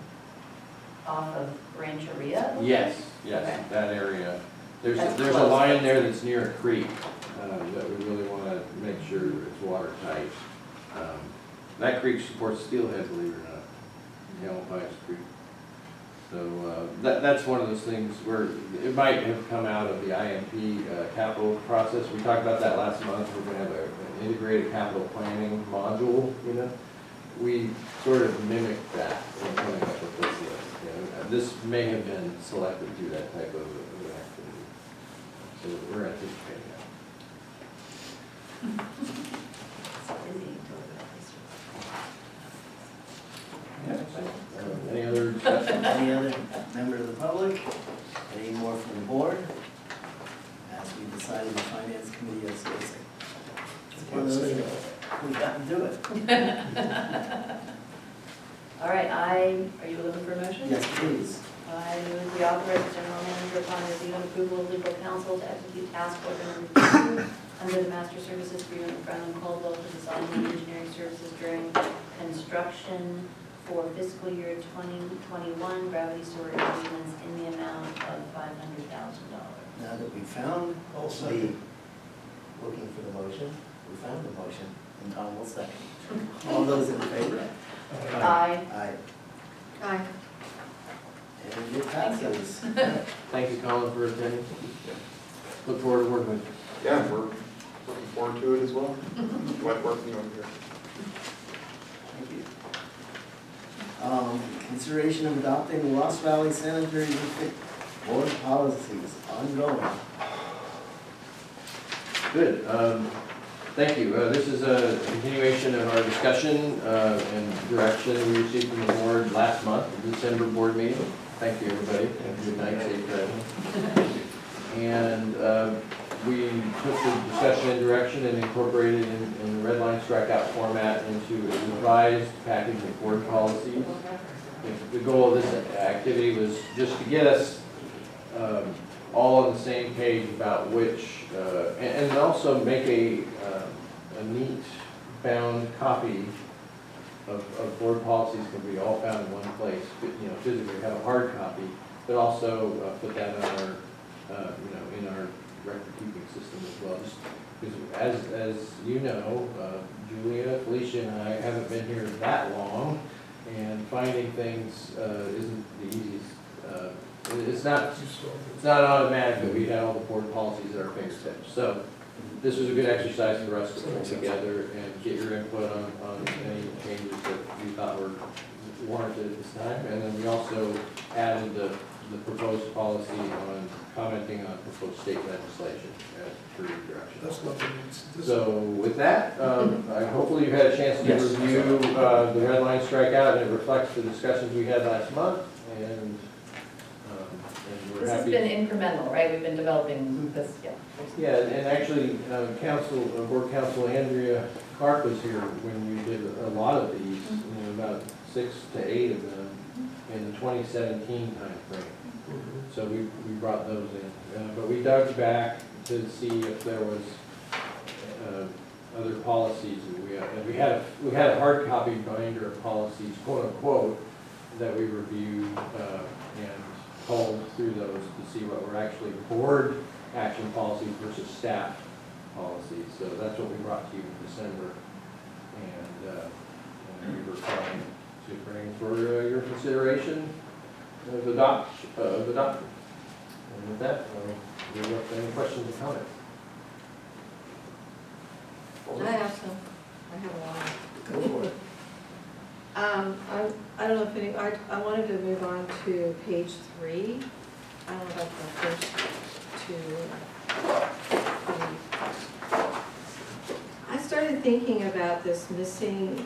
off of Rancheria? Yes, Okay. yes, that area. There's That's a close. line there that's near a creek that we really want to make sure it's watertight. That creek supports steelhead, believe it or not, Tamalpais Creek. So that's one of those things where it might have come out of the IMP capital process. We talked about that last month. We're going to have an integrated capital planning module, you know. We sort of mimicked that in coming up with this list. You know, this may have been selected through that type of an activity. So we're anticipating that. It's busy until Any other discussion? Any other member of the public? Any more from the board? As we decided the finance committee is facing. It's one of those things, we got to do it. All right, are you looking for a motion? Yes, please. I move we authorize the general manager upon review and approval of legal counsel to execute task order number 2 under the master services agreement with Brown and Caldwell for design and engineering services during construction for fiscal year 2021 gravity sewer improvements in the amount of $500,000. Now that we found the, looking for the motion, we found the motion, and Tom will second. All those in favor? Aye. Aye. Aye. And it passes. Thank you, Colin, for attending. Look forward to working with you. Yeah, we're looking forward to it as well. Like working over here. Thank you. Consideration of adopting the Ross Valley Sanitary District Board policies, ongoing. Good. Thank you. This is a continuation of our discussion and direction we received from the board last month, the December board meeting. Thank you, everybody. Have a good night, safe travel. And we took the discussion and direction and incorporated it in the red line strikeout format into a revised package of board policies. The goal of this activity was just to get us all on the same page about which, and also make a neat bound copy of board policies can be all found in one place, physically have a hard copy, but also put that on our, in our record keeping system as well. Just because as you know, Julia, Felicia, and I haven't been here that long, and finding things isn't the easiest. It's not automatic that we have all the board policies at our fingertips. So this was a good exercise for us to pull together and get your input on any changes that you thought were warranted at this time. And then we also added the proposed policy on commenting on proposed state legislation for your direction. That's nothing. So with that, hopefully you've had a chance to Yes. review the red line strikeout, and it reflects the discussions we had last month, and we're This has happy. been incremental, right? We've been developing this, yeah. Yeah, and actually, board counsel Andrea Clark was here when you did a lot of these, about 6 to 8 of them in the 2017 timeframe. So we brought those in, but we dug back to see if there was other policies that we had a hard copy binder of policies, quote unquote, that we reviewed and culled through those to see what were actually board action policies versus staff policies. So that's what we brought to you in December, and we were trying to bring for your consideration the doctrine. And with that, we look for any questions or comments. I have some. I have a lot. Go for it. I don't know if any, I wanted to move on to page 3. I don't know about the first 2. I started thinking about this missing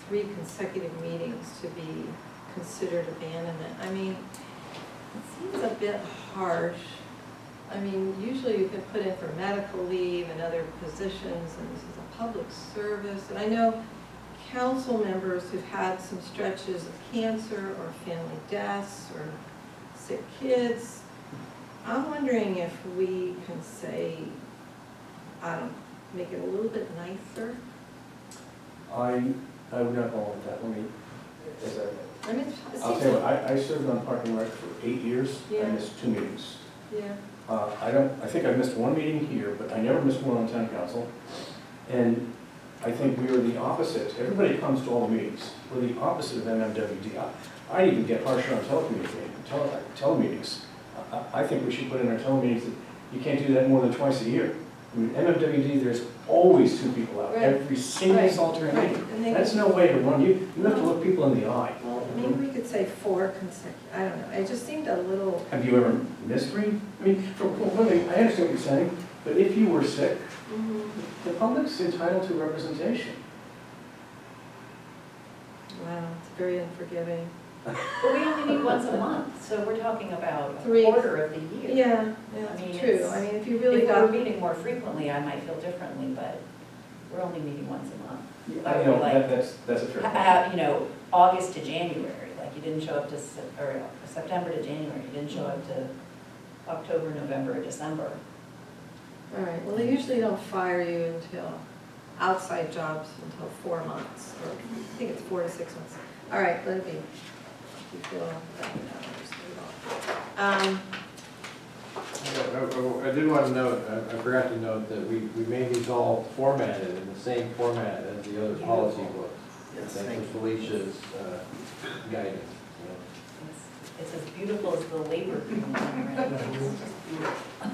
3 consecutive meetings to be considered abandonment. I mean, it seems a bit harsh. I mean, usually you can put in for medical leave and other positions, and this is a public service. And I know council members who've had some stretches of cancer or family deaths or sick kids. I'm wondering if we can say, I don't know, make it a little bit nicer. I would not go with that. Let me, I mean, I'll tell you what, I served on Park and Rec for 8 years. I Yeah. missed 2 meetings. Yeah. I think I missed 1 meeting here, but I never missed one on town council. And I think we are the opposite. Everybody comes to all the meetings. We're the opposite of MMWD. I even get harsher on telemeetings. I think we should put in our telemeetings that you can't do that more than twice a year. I mean, MMWD, there's always 2 people out, Right. every single Right. solitary Right. meeting. And they- That's no way to run. You have to look people in the eye. Well, maybe we could say 4 consecutive, I don't know, it just seemed a little, Have you ever missed 3? I mean, for one thing, I understand what you're saying, but if you were sick, the public's entitled to representation. wow, it's very unforgiving. But we only meet once a month, so we're talking about a 3. quarter of the year. Yeah, I mean, that's true. it's- I mean, if you really If we were got, meeting more frequently, I might feel differently, but we're only meeting once a month. I know, that's a fair point. August to January, like you didn't show up to, or September to January, you didn't show up to October, November, or December. all right, well, they usually don't fire you until outside jobs until 4 months, or I think it's 4 to 6 months. All right, let it be. You feel that, just leave it off. I did want to note, I forgot to note that we made these all formatted in the same format as the other policy books. Yes, Thanks thank to you. Felicia's guidance. It's as beautiful as the labor room.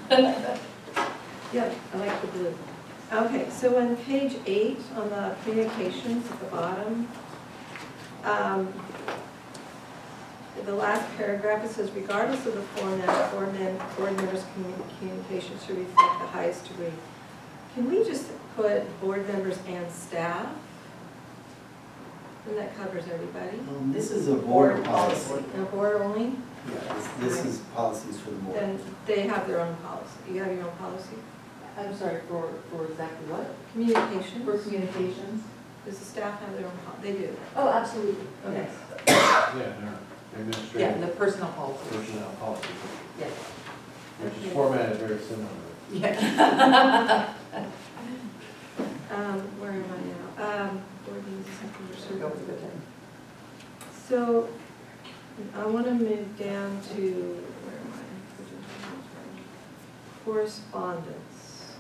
Right? Yeah, I like the blue. Okay, so on page 8, on the communications at the bottom, the last paragraph, it says, regardless of the format, board members' communication should reflect the highest degree. Can we just put board members and staff? And that covers everybody? This is a board policy. No, board only? Yeah, this is policies for the board. Then they have their own policy. You have your own policy? I'm sorry, for exactly what? Communications? For communications? Does the staff have their own policy? They do. Oh, absolutely. Okay. Yeah, Yeah, administrative the personnel policy. personnel policy, Yes. which is formatted very similar. Yeah. Where am I now? Board meetings, something or certain. So I want to move down to, where am I? Correspondence.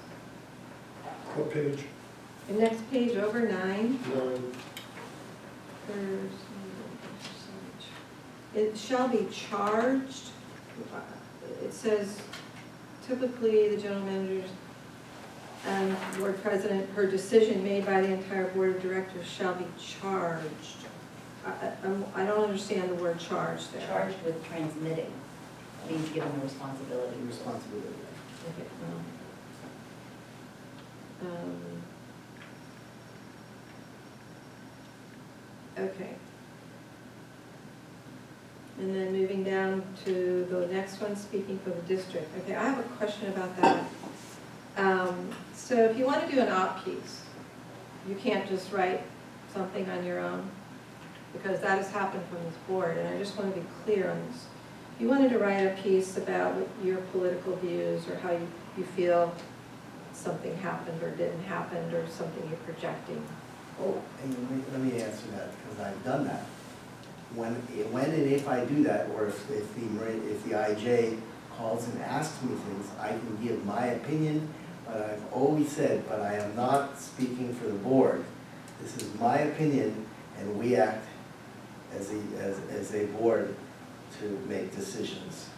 What page? The next page, over 9. 9. It shall be charged. It says typically the general managers and board president, per decision made by the entire board of directors shall be charged. I don't understand the word charged there. Charged with transmitting, means given the responsibility. Responsibility. Okay, okay. And then moving down to the next one, speaking for the district. Okay, I have a question about that. So if you want to do an op piece, you can't just write something on your own, because that has happened from this board, and I just want to be clear on this. If you wanted to write a piece about what your political views or how you feel something happened or didn't happen or something you're projecting. Oh, and let me answer that, because I've done that. When and if I do that, or if the IJ calls and asks me things, I can give my opinion, but I've always said, but I am not speaking for the board. This is my opinion, and we act as a board to make decisions.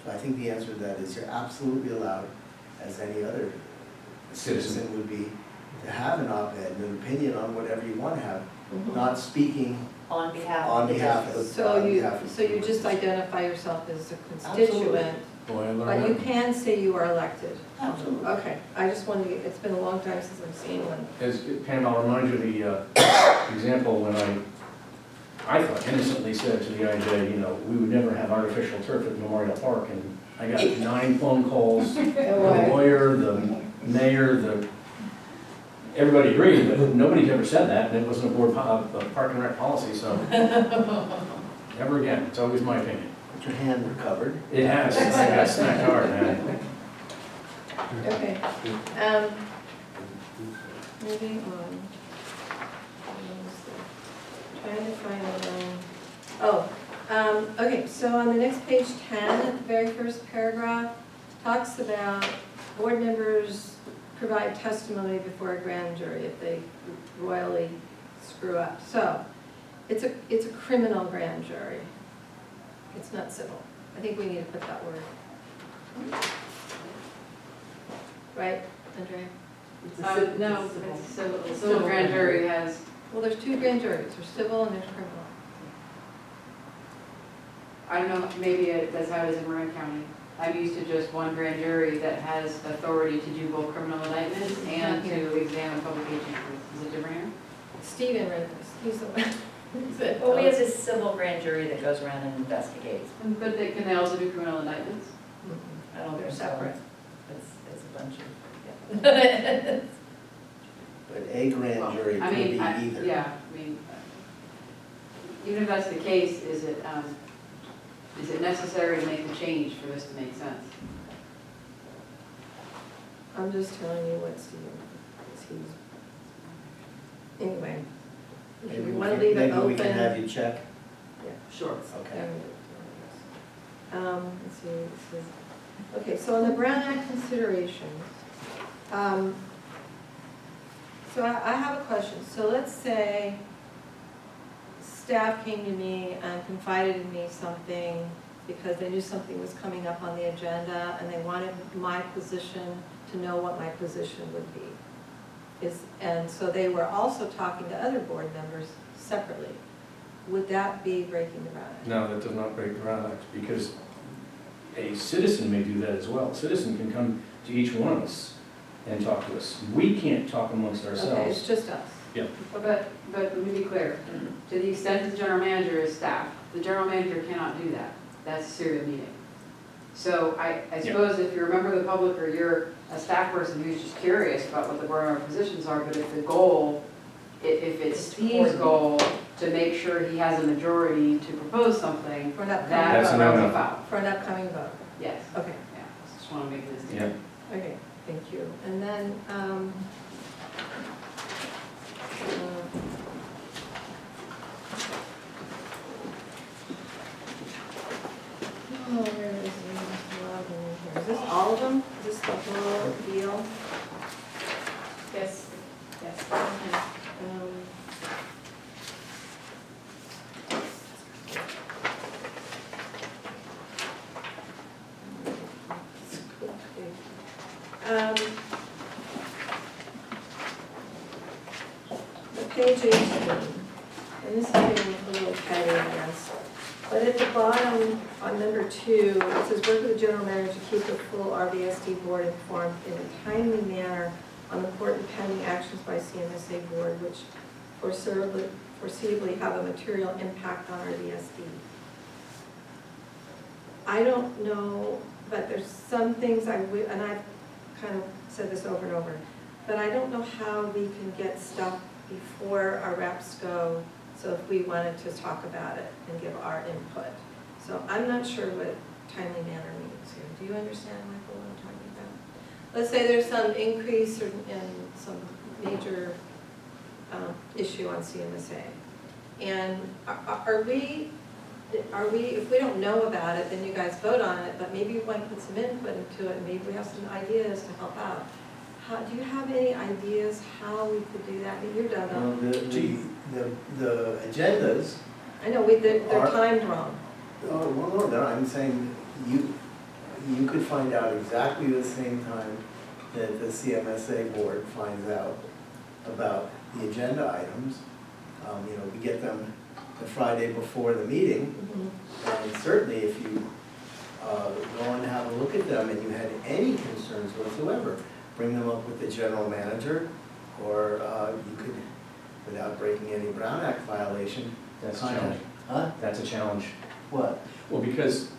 So I think the answer to that is you're absolutely allowed, as any other citizen would be, to have an op-ed, an opinion on whatever you want to have, not speaking On behalf on of the behalf district. of. So on you, behalf of so you the just board. identify yourself as a constituent, Boy, I learned but you that. can say you are elected. Absolutely. Okay, I just wanted to, it's been a long time since I've seen one. As Pam, I'll remind you the example when I thought innocently said to the IJ, you know, we would never have artificial turf at Memorial Park, and I got 9 phone calls, the lawyer, the mayor, everybody agreed, but nobody's ever said that, and it wasn't a board, park and rec policy, so never again, it's always my opinion. Put your hand recovered. It has, I got smacked hard, man. Okay. Moving on. Trying to find okay, so on the next page 10, at the very first paragraph, talks about board members provide testimony before a grand jury if they royally screw up. So, it's a criminal grand jury. It's not civil. I think we need to put that word. Right, Andrea? No, it's civil, civil grand jury has, Well, there's 2 grand juries. There's civil and there's criminal. I don't know, maybe that's how it is in Marin County. I'm used to just one grand jury that has authority to do both criminal indictments and to examine publication. Is it different here? Stephen read this. He's the one. who said, Well, we have this civil grand jury that goes around and investigates. But can they also do criminal indictments? I don't They're think so. separate. It's a bunch of, yeah. But a grand jury I could mean, be either. yeah, I mean, even if that's the case, is it necessary to make the change for this to make sense? I'm just telling you what Stephen, he's, anyway. If Maybe you want to leave it maybe open. we can have you check. Yeah. Sure. Okay. Let's see, this is, okay, so on the Brown Act considerations, so I have a question. So let's say staff came to me and confided in me something because they knew something was coming up on the agenda and they wanted my position to know what my position would be. And so they were also talking to other board members separately. Would that be breaking the Brown Act? No, that does not break the Brown Act, because a citizen may do that as well. A citizen can come to each one of us and talk to us. We can't talk amongst Okay, it's ourselves. just us. But let me be clear, to the extent the general manager is staff, the general manager cannot do that. That's a serial meeting. So I suppose if you're a member of the public or you're a staff person who's just curious about what the board member positions are, but if the goal, if it's Steve's goal to make sure he has a majority to propose something, For an upcoming That's that's a vote. no-no. a foul. For an upcoming vote. Yes, Okay, yeah, just want to make this Yeah. clear. okay, thank you. And then, all of them, just the whole deal? Yes, yes. Um, Um, the page 18, and this is getting a little petty, I guess. But at the bottom, on number 2, it says, work with the general manager to keep the full RVSD board informed in a timely manner on important pending actions by CMSA board, which foreseeably have a material impact on RVSD. I don't know, but there's some things and I've kind of said this over and over, but I don't know how we can get stuff before our reps go, so if we wanted to talk about it and give our input. So I'm not sure what timely manner means here. Do you understand, Michael, what I'm talking about? Let's say there's some increase in some major issue on CMSA. And are we, if we don't know about it, then you guys vote on it, but maybe you want to put some input into it, and maybe we have some ideas to help out. Do you have any ideas how we could do that? I mean, you're done Well, on. the agendas, I know, they're timed wrong. oh, well, no, I'm saying you could find out exactly the same time that the CMSA board finds out about the agenda items. You know, we get them the Friday before the meeting, and certainly if you go and have a look at them and you had any concerns whatsoever, bring them up with the general manager, or you could, without breaking any Brown Act violation. That's a contact- challenge. Huh? That's a challenge. What? Well, because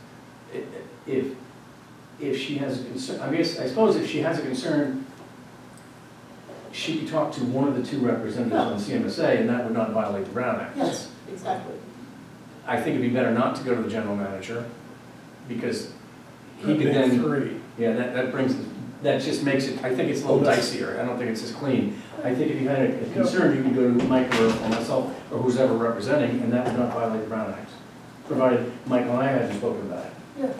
if she has a concern, I suppose if she has a concern, she could talk to one of the 2 representatives on CMSA, and that would not violate the Brown Act. Yes, exactly. I think it'd be better not to go to the general manager, because he could Make then, 3. yeah, that just makes it, I think it's a little dicier, I don't think it's as clean. I think if you had a concern, you could go to Mike or myself, or who's ever representing, and that would not violate the Brown Act, provided Michael and I hadn't spoken about it. Yeah.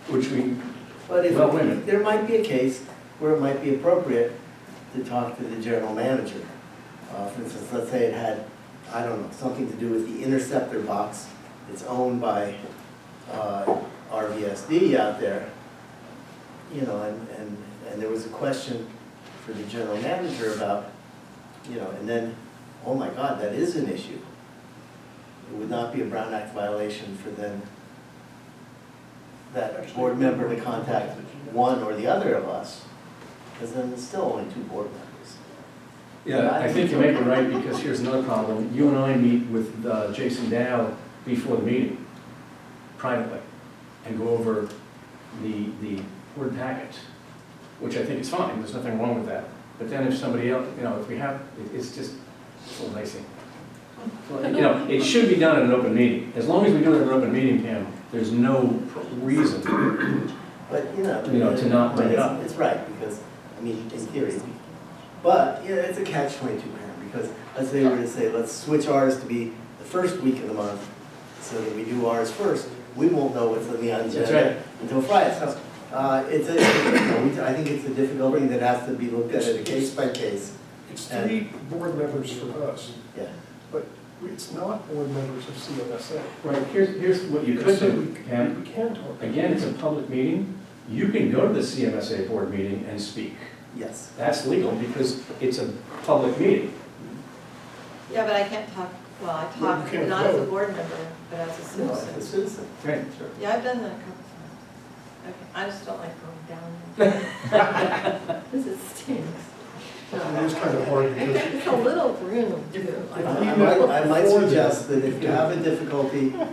Which we, But if, well, wait a minute. there might be a case where it might be appropriate to talk to the general manager. For instance, let's say it had, I don't know, something to do with the interceptor box. It's owned by RVSD out there, you know, and there was a question for the general manager about, you know, and then, oh my God, that is an issue. It would not be a Brown Act violation for then that board member to contact one or the other of us, because then there's still only 2 board members. Yeah, I think you make it right, because here's another problem. You and I meet with Jason Dow before the meeting, privately, and go over the board packet, which I think is fine, there's nothing wrong with that. But then if somebody else, you know, if we have, it's just so dicey. You know, it should be done in an open meeting. As long as we do it in an open meeting, Pam, there's no reason, But, you know. to not bring it up. It's right, because, I mean, in theory, but, yeah, it's a catch-22, Pam, because let's say we were to say, let's switch ours to be the first week of the month, so that we do ours first, we won't know what's on the agenda until Friday. So, I think it's a difficulty that has to be looked at a case by case. It's 3 board members for us, Yeah. but it's not board members of CMSA. Right, here's what you could do, Pam. We can talk. Again, it's a public meeting. You can go to the CMSA board meeting and speak. Yes. That's legal because it's a public meeting. Yeah, but I can't talk, well, I Well, talk you can't not as a vote. board member, but as a No, citizen. a citizen. Right. Yeah, I've done that a couple times. Okay, I just don't like going down there. This is stinks. It is kind of hard because It's a little room too. I might suggest that if you have a difficulty, No,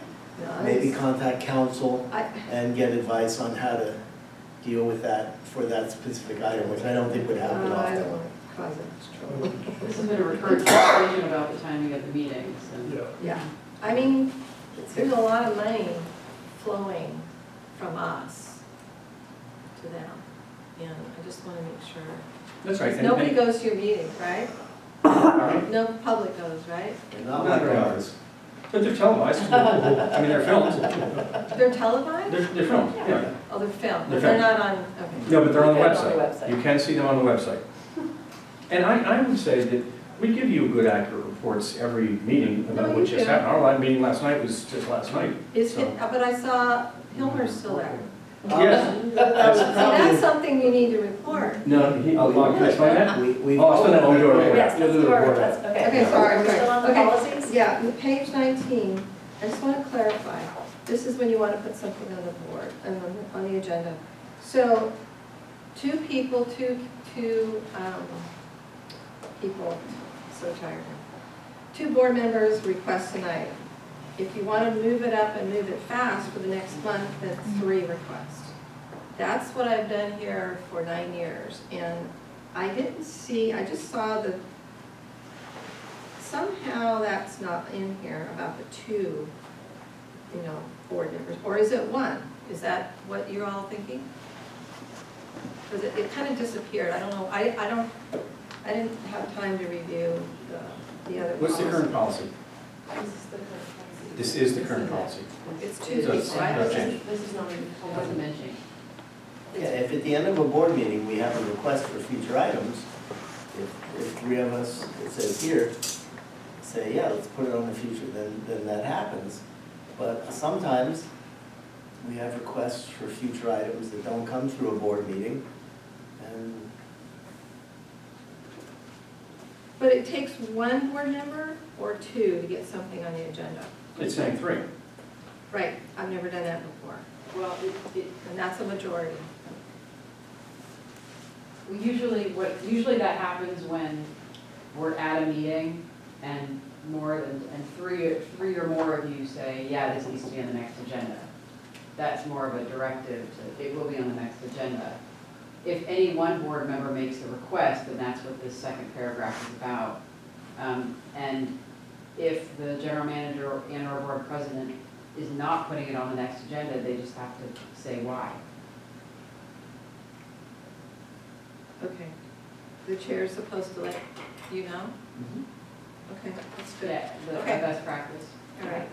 maybe it's- contact counsel I, and get advice on how to deal with that for that specific item, which I don't think would happen I don't often. want to cause it trouble. This has been a recurrent conversation about the timing of the meetings, and yeah. Yeah, I mean, there's a lot of money flowing from us to them, and I just want to make sure. That's right. Nobody goes to your meetings, right? Right. No public goes, right? Not like ours. But they're televised. I mean, they're filmed. They're televised? They're filmed, yeah. Oh, they're filmed, They're but they're filmed. not on, okay. No, but they're on the They're on the website. website. You can see them on the website. And I would say that we give you good, accurate reports every meeting about No, what you just do. happened. Our live meeting last night was just last night. Is So- it, but I saw Hilmer's still there. Yes. That's So that's something you need to report. No, can I explain that? We've Oh, I'll send that when we do our report. Yes, let's You'll do do the our, report. let's, okay. Okay, sorry, We're still on the okay. policies? Yeah, page 19, I just want to clarify, this is when you want to put something on the board, on the agenda. So, two people, so tired. 2 board members request tonight. If you want to move it up and move it fast for the next month, that's 3 requests. That's what I've done here for 9 years, and I didn't see, I just saw the, somehow that's not in here about the 2, board members, or is it 1? Is that what you're all thinking? Because it kind of disappeared, I don't know, I didn't have time to review the other. What's the current policy? This is the current policy. This is the current policy. It's 2 So it's people, right? not changed. This is not, I wasn't mentioning. Yeah, if at the end of a board meeting, we have a request for future items, if 3 of us, it says here, say, yeah, let's put it on the future, then that happens. But sometimes, we have requests for future items that don't come through a board meeting, and But it takes 1 board member or 2 to get something on the agenda. It's saying 3. Right, I've never done that before, Well, and that's a majority. usually that happens when we're at a meeting and three or more of you say, yeah, this needs to be on the next agenda. That's more of a directive to, it will be on the next agenda. If any one board member makes a request, then that's what this second paragraph is about. And if the general manager and or board president is not putting it on the next agenda, they just have to say why. Okay. The chair is supposed to let you know? Okay, that's good. Yeah, the Okay. best practice. All right.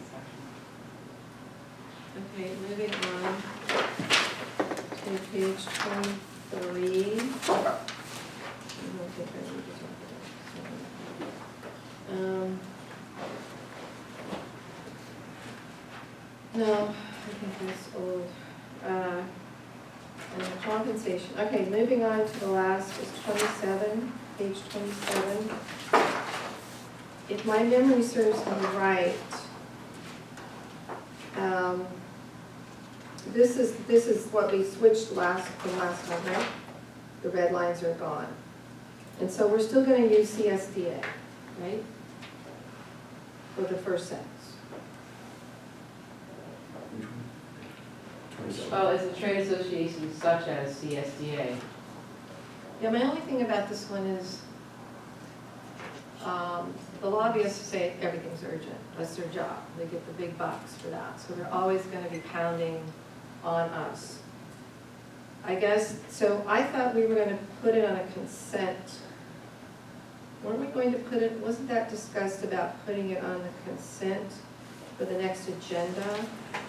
Okay, moving on to page 23. I don't think I need to talk about this. No, I think that's old. And compensation. Okay, moving on to the last is 27, page 27. If my memory serves me right, this is what we switched from last time, right? The red lines are gone. And so we're still gonna use CSDA, right? For the first sentence. Well, it's a trade association such as CSDA. Yeah, my only thing about this one is, the lobbyists say everything's urgent, that's their job, they get the big bucks for that, so they're always gonna be pounding on us. I guess, so I thought we were gonna put it on a consent. Weren't we going to put it, wasn't that discussed about putting it on the consent for the next agenda?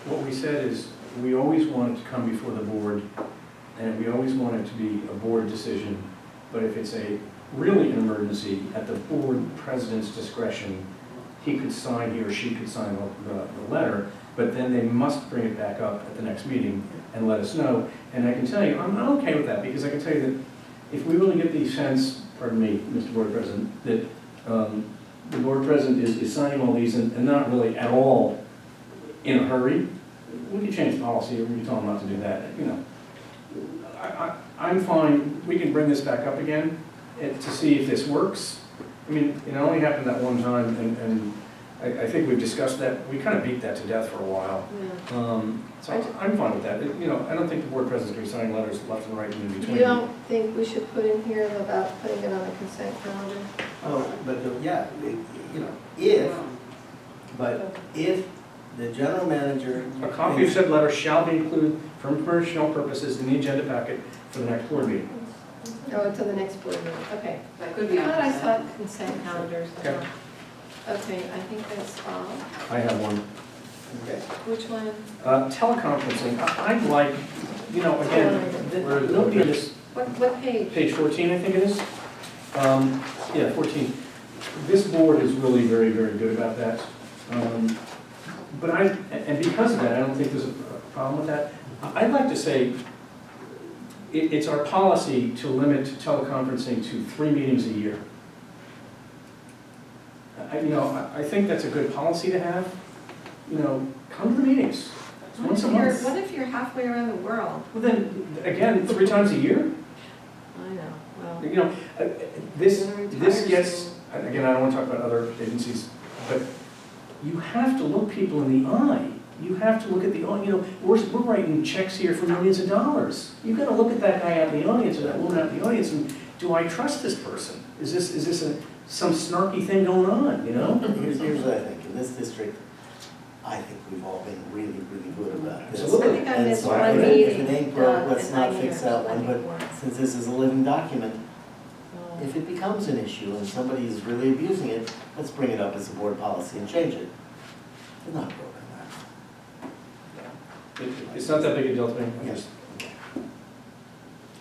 What we said is, we always want it to come before the board, and we always want it to be a board decision, but if it's a really an emergency, at the board president's discretion, he or she could sign the letter, but then they must bring it back up at the next meeting and let us know. And I can tell you, I'm okay with that, because I can tell you that if we really get the sense, pardon me, Mr. Board President, that the board president is signing all these and not really at all in a hurry, we can change policy, or we can tell them not to do that, I'm fine, we can bring this back up again to see if this works. I mean, it only happened that one time, and I think we've discussed that, we kind of beat that to death for a while. Yeah. So I'm fine with that. I don't think the board president's going to be signing letters left and right and in between. You don't think we should put in here about putting it on the consent calendar? oh, but, if the general manager. A copy of said letter shall be included for informational purposes in the agenda packet for the next board meeting. Oh, to the next board meeting, okay. That could be I on thought I consent. saw consent calendars. Okay. Okay, I think that's all. I have one. Okay. Which one? Teleconferencing, I'd like, you know, again, nobody in this, What page? page 14, I think it is. Yeah, 14. This board is really very, very good about that. But and because of that, I don't think there's a problem with that. I'd like to say, it's our policy to limit teleconferencing to 3 meetings a year. I think that's a good policy to have. Come to the meetings, once a month. What if you're halfway around the world? Well then, again, 3 times a year? I know, well. This gets, again, I don't want to talk about other agencies, but you have to look people in the eye. You have to look at the, we're writing checks here for millions of dollars. You've got to look at that guy out in the audience or that woman out in the audience and, do I trust this person? Is this some snarky thing going on, Here's what I think, in this district, I think we've all been really, really good about this. Absolutely. I think I And missed so one if meeting. it ain't broke, let's and not I fix hear- that I one, hear but once. since this is a living document, Oh. if it becomes an issue and somebody is really abusing it, let's bring it up as a board policy and change it. It's not broken, It's not that big a deal to me. Yes.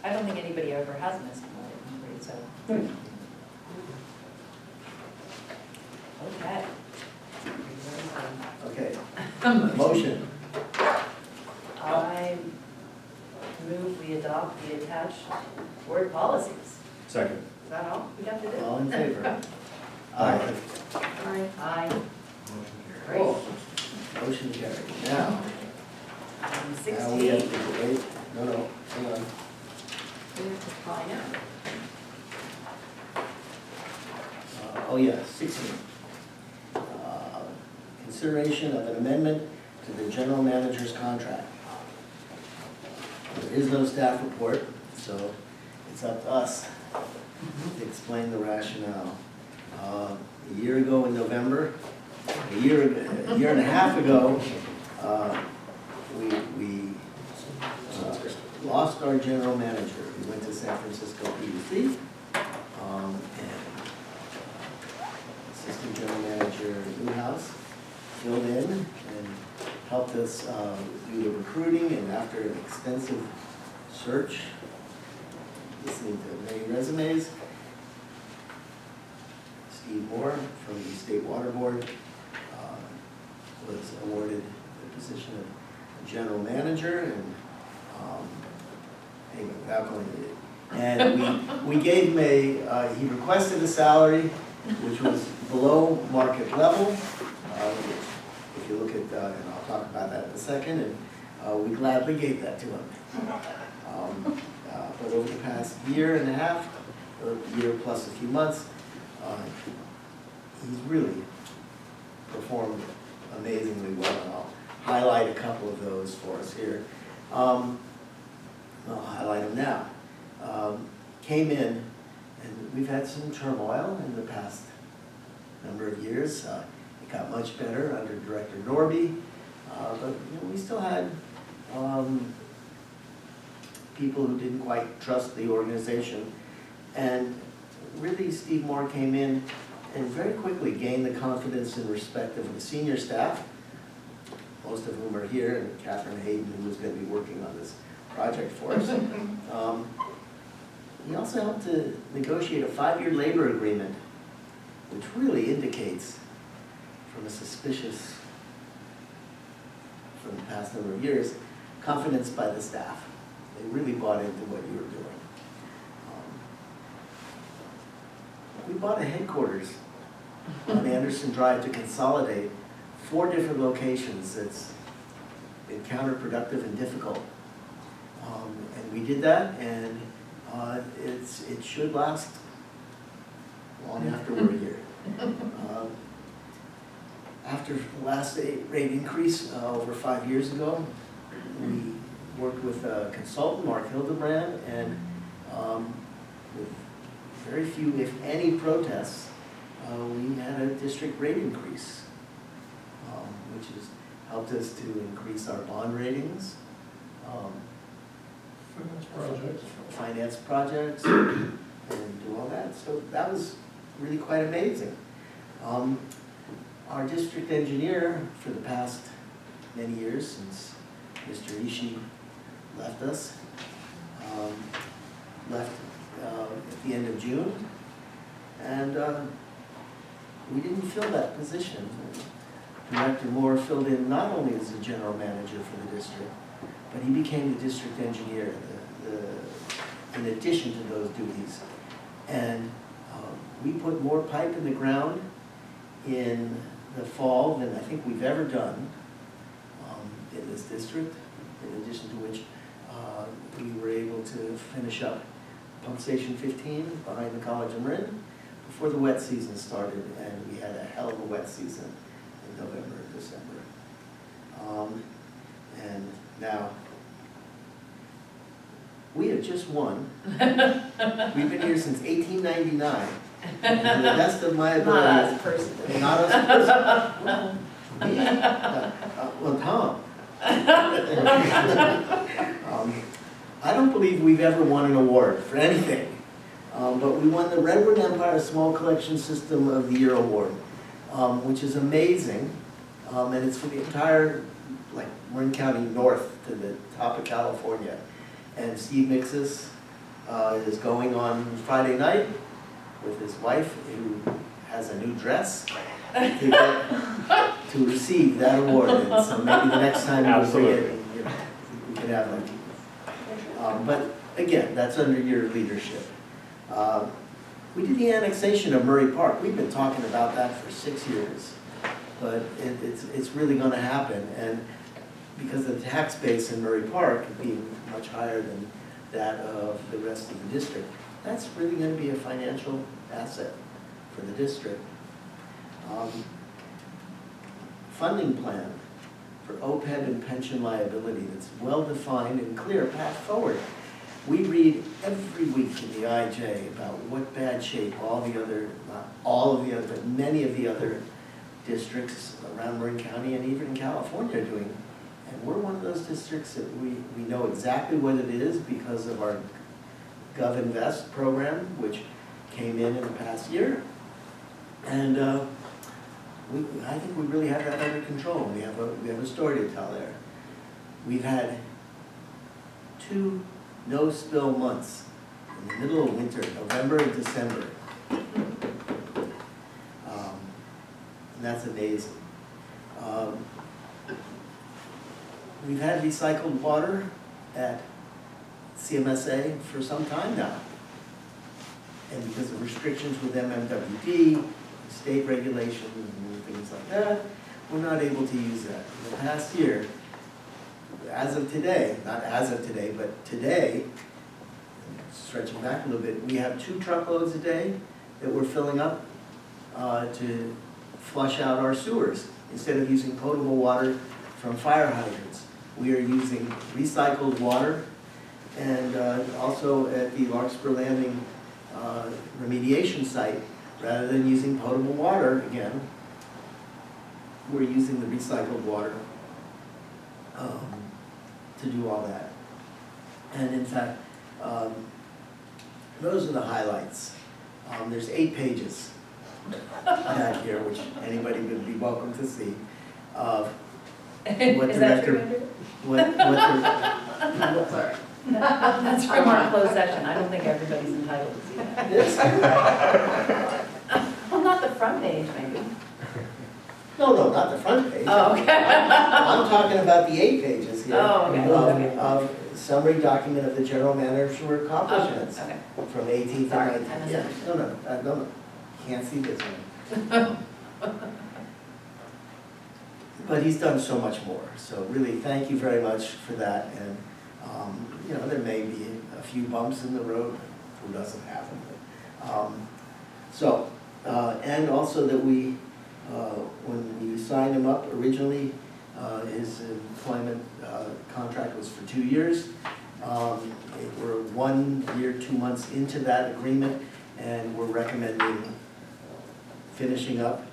I don't think anybody ever has missed one, so. Okay. Okay, motion. I move we adopt the attached board policies. Second. Is that all we got to do? All in favor? Aye. Aye. Great. Cool. Motion carried. Now, now we have 16. to wait, no, hang on. We have to call now. Oh yeah, 16. Consideration of an amendment to the general manager's contract. There is no staff report, so it's up to us to explain the rationale. A year ago in November, a year and a half ago, we lost our general manager. We went to San Francisco PDC, and Assistant General Manager Newhouse filled in and helped us do the recruiting, and after an extensive search, listening to many resumes, Steve Moore from the State Water Board was awarded the position of general manager, and anyway, without going into it. And we gave him he requested a salary which was below market level. If you look at, and I'll talk about that in a second, and we gladly gave that to him. But over the past year and a half, or year plus a few months, he's really performed amazingly well, and I'll highlight a couple of those for us here. I'll highlight them now. Came in, and we've had some turmoil in the past number of years. It got much better under Director Norby, but we still had people who didn't quite trust the organization. And really, Steve Moore came in and very quickly gained the confidence and respect of the senior staff, most of whom are here, and Catherine Hayden, who was going to be working on this project for us. He also helped to negotiate a 5-year labor agreement, which really indicates, from a suspicious, from the past number of years, confidence by the staff. They really bought into what you were doing. We bought a headquarters on Anderson Drive to consolidate 4 different locations. That's been counterproductive and difficult. And we did that, and it should last long after we're here. After the last rate increase over 5 years ago, we worked with a consultant, Mark Hildebrand, and with very few, if any, protests, we had a district rate increase, which has helped us to increase our bond ratings, finance projects, and do all that. So that was really quite amazing. our district engineer for the past many years, since Mr. Ishii left us, left at the end of June, and we didn't fill that position. Director Moore filled in not only as the general manager for the district, but he became the district engineer in addition to those duties. And we put more pipe in the ground in the fall than I think we've ever done in this district, in addition to which we were able to finish up Pump Station 15 behind the College of Marin before the wet season started, and we had a hell of a wet season in November and December. And now, we have just won. We've been here since 1899. And to the best of my ability. Not us personally. Not us personally. Well, Tom. I don't believe we've ever won an award for anything. But we won the Redwood Empire Small Collection System of the Year Award, which is amazing. And it's for the entire, like, Marin County north to the top of California. And Steve Mixis is going on Friday night with his wife, who has a new dress, to receive that award. And so maybe the next time we bring it, we can have like. But again, that's under your leadership. We did the annexation of Murray Park. We've been talking about that for 6 years, but it's really going to happen. And because the tax base in Murray Park being much higher than that of the rest of the district, that's really going to be a financial asset for the district. Funding plan for OPEB and pension liability that's well-defined and clear path forward. We read every week in the IJ about what bad shape all the other, not all of the other, but many of the other districts around Marin County and even in California are doing. And we're one of those districts that we know exactly what it is because of our GovInvest program, which came in the past year. And I think we really have that under control. We have a story to tell there. We've had 2 no-spill months in the middle of winter, November and December. And that's amazing. We've had recycled water at CMSA for some time now. And because of restrictions with MMWD, state regulations and things like that, we're not able to use that. In the past year, as of today, not as of today, but today, stretching back a little bit, we have 2 truckloads a day that we're filling up to flush out our sewers. Instead of using potable water from fire hydrants, we are using recycled water, and also at the Larkspur Landing remediation site, rather than using potable water again, we're using the recycled water to do all that. And in fact, those are the highlights. There's 8 pages back here, which anybody would be welcome to see. What Is that true, director? Andrew? Sorry. That's from our closed session. I don't think everybody's entitled to see that. Well, not the front page, maybe. No, not the front page. Oh, okay. I'm talking about the 8 pages here. Oh, okay. Of summary document of the general manager accomplishments Okay. from 18 to Sorry, 19. I Yeah, misunderstood. no, can't see this one. But he's done so much more. So really, thank you very much for that. And you know, there may be a few bumps in the road. Who doesn't have them? And also that we, when we signed him up originally, his employment contract was for 2 years. We're 1 year, 2 months into that agreement, and we're recommending finishing up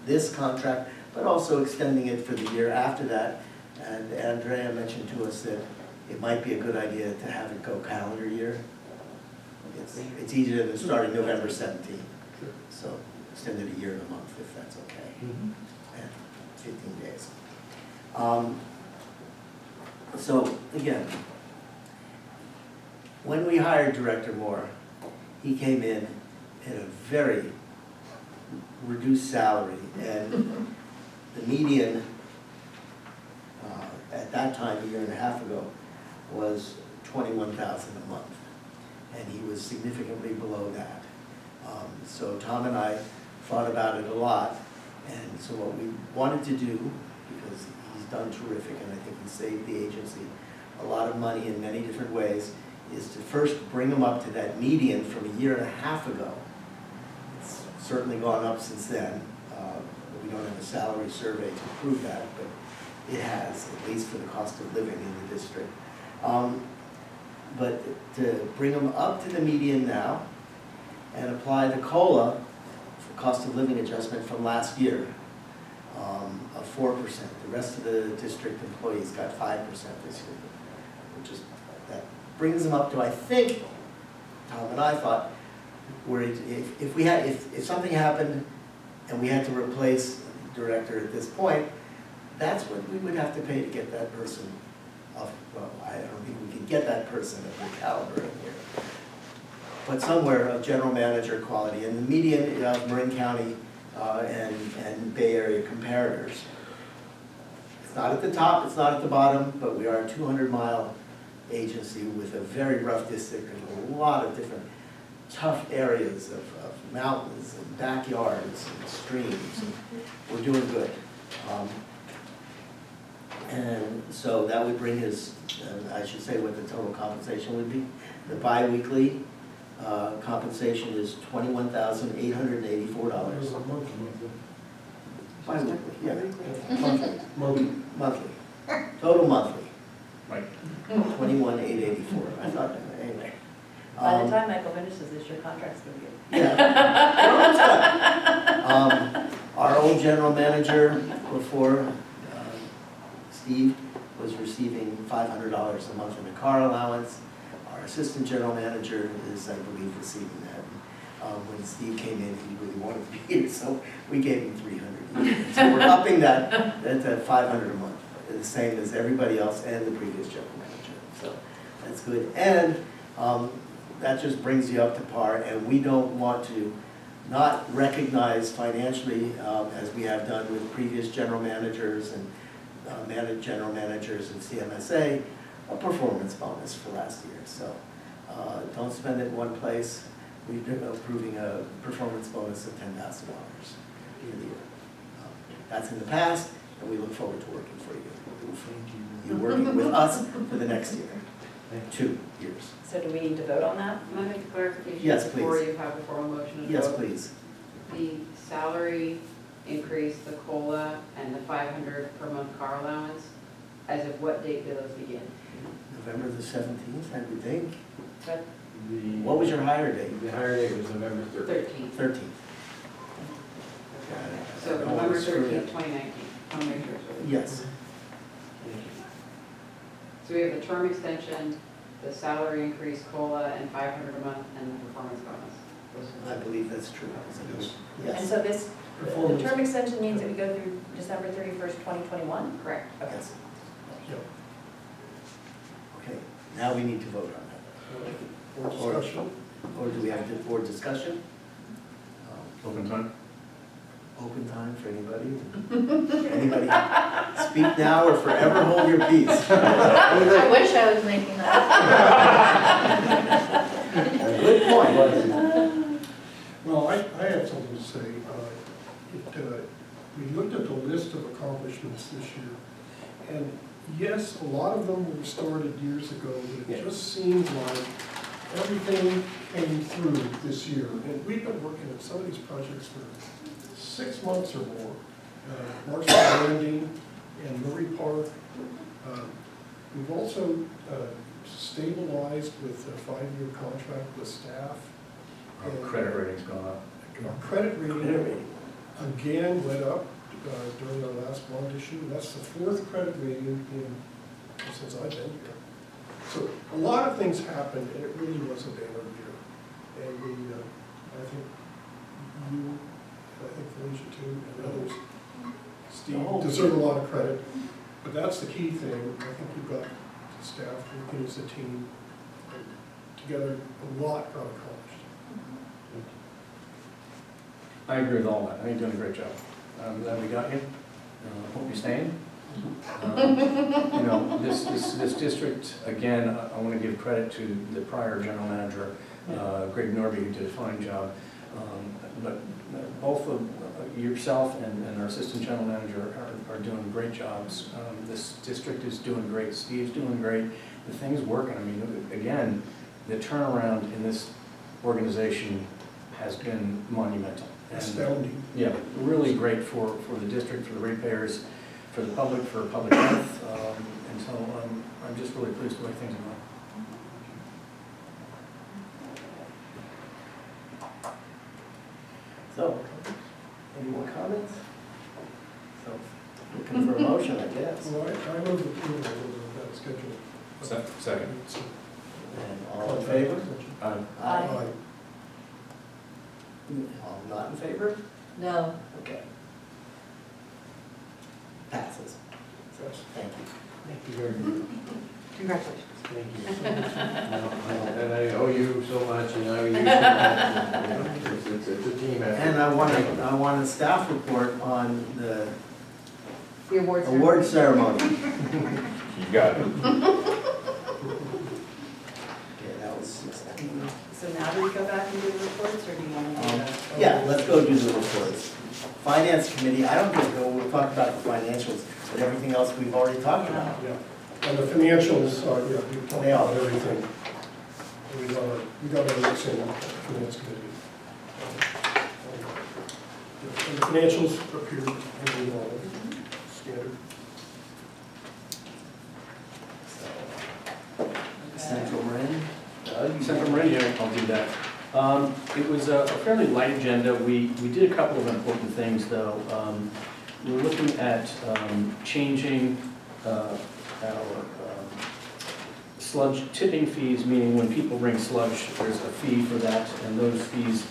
this contract, but also extending it for the year after that. And Andrea mentioned to us that it might be a good idea to have it go calendar year. It's easier than starting November 17th. So extend it a year and a month, if that's okay. 15 days. So again, when we hired Director Moore, he came in at a very reduced salary, and the median at that time, a year and a half ago, was $21,000 a month, and he was significantly below that. So Tom and I thought about it a lot, and so what we wanted to do, because he's done terrific, and I think he saved the agency a lot of money in many different ways, is to first bring him up to that median from a year and a half ago. It's certainly gone up since then. We don't have a salary survey to prove that, but it has, at least for the cost of living in the district. But to bring them up to the median now and apply the COLA, for cost of living adjustment from last year, of 4%. The rest of the district employees got 5% this year, which is, that brings them up to, I think, Tom and I thought, where if something happened and we had to replace the director at this point, that's what we would have to pay to get that person off. Well, I don't think we could get that person of the caliber in here. But somewhere of general manager quality, and the median of Marin County and Bay Area comparators. It's not at the top, it's not at the bottom, but we are a 200-mile agency with a very rough district and a lot of different tough areas of mountains and backyards and streams. And we're doing good. And so that would bring his, I should say what the total compensation would be. The bi-weekly compensation is $21,884. Bi-weekly, yeah. Monthly. Total monthly. Right. 21,884. I thought, anyway. By the time Michael finishes this, your contract's gonna be good. Yeah. Our old general manager before Steve was receiving $500 a month in a car allowance. Our assistant general manager is, I believe, receiving that. When Steve came in, he really wanted to be here, so we gave him $300. So we're upping that to $500 a month, the same as everybody else and the previous general manager. So that's good. And that just brings you up to par, and we don't want to not recognize financially, as we have done with previous general managers and general managers in CMSA, a performance bonus for last year. So don't spend it in one place. We've been approving a performance bonus of $10,000 in the year. That's in the past, and we look forward to working for you. You're working with us for the next year, 2 years. So do we need to vote on that? Can I make a clarification? Yes, please. Before you have a formal motion and Yes, vote? please. The salary increase, the COLA, and the 500 per month car allowance, as of what date do those begin? November the 17th, I would think. But What was your hire date? The hire date was November 13th. 13th. 13th. So November 13th, 2019. I'll make sure. Yes. So we have the term extension, the salary increase, COLA, and 500 a month, and the performance bonus. I believe that's true. Yes. Yes. And so this, the Performance. term extension means that we go through December 31st, 2021? Correct. Okay. Yes. Yep. Okay, now we need to vote on that. Or discussion? Or do we have board discussion? Open time? Open time for anybody? Anybody? Speak now or forever hold your peace. I wish I was making that. Good point. Well, I have something to say. We looked at the list of accomplishments this year, and yes, a lot of them were started years ago, but it just seemed like everything came through this year. And we've been working on some of these projects for 6 months or more. Marshall Landing and Murray Park. We've also stabilized with a 5-year contract with staff. Our credit rating's gone up. Our credit rating again went up during our last bond issue. That's the 4th credit rating since I've been here. So a lot of things happened, and it really was a banner year. And I think you, I think Felicia too, and others Steve deserve a lot of credit, but that's the key thing. I think you've got the staff working as a team, and together, a lot got accomplished. I agree with all that. I think you're doing a great job. I'm glad we got you. Hope you're staying. You know, this district, again, I want to give credit to the prior general manager, Greg Norby, who did a fine job. But both of yourself and our assistant general manager are doing great jobs. This district is doing great. Steve's doing great. The thing's working. I mean, again, the turnaround in this organization has been monumental. And, Astounding. yeah, really great for the district, for the ratepayers, for the public, for public health. And so I'm just really pleased with the way things are going. So, any more comments? So, looking for a motion, I guess. Well, I move approval of that schedule. Second. And all in favor? Aye. All not in favor? No. Okay. Passes. Yes. Thank you. Thank you very much. Congratulations. Thank you. And I owe you so much, and I owe you so much. It's a team effort. And I want a staff report on the The awards. award ceremony. You got it. Yeah, that was 16. So now do we go back and do the reports, or do you want to do that? Yeah, let's go do the reports. Finance committee, I don't think we'll talk about the financials, but everything else we've already talked about. Yeah, and the financials, yeah, we've talked They are. about everything. We got our mix in the finance committee. And the financials appear to be all standard. Central Marin. Central Marin, yeah, I'll do that. It was a fairly light agenda. We did a couple of important things, though. We're looking at changing our sludge tipping fees, meaning when people bring sludge, there's a fee for that, and those fees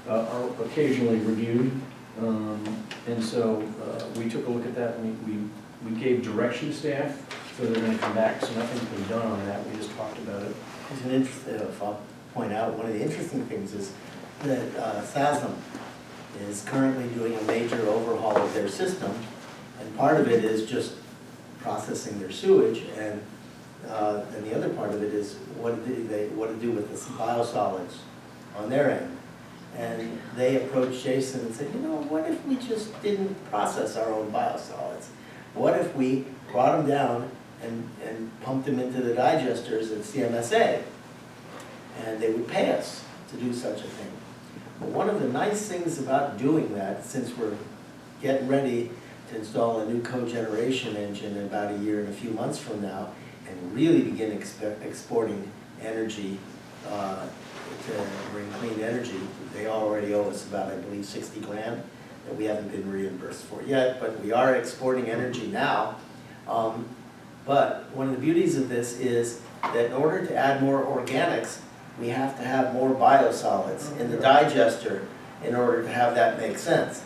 are occasionally reviewed. And so we took a look at that, and we gave direction to staff, so they're going to come back, so nothing's been done on that. We just talked about it. It's an interesting, if I'll point out, one of the interesting things is that SASM is currently doing a major overhaul of their system, and part of it is just processing their sewage, and the other part of it is what to do with the biosolids on their end. And they approached Jason and said, you know, what if we just didn't process our own biosolids? What if we brought them down and pumped them into the digesters at CMSA? And they would pay us to do such a thing. But one of the nice things about doing that, since we're getting ready to install a new cogeneration engine in about a year and a few months from now, and really begin exporting energy to bring clean energy, they already owe us about, I believe, 60 grand that we haven't been reimbursed for yet, but we are exporting energy now. But one of the beauties of this is that in order to add more organics, we have to have more biosolids in the digester in order to have that make sense.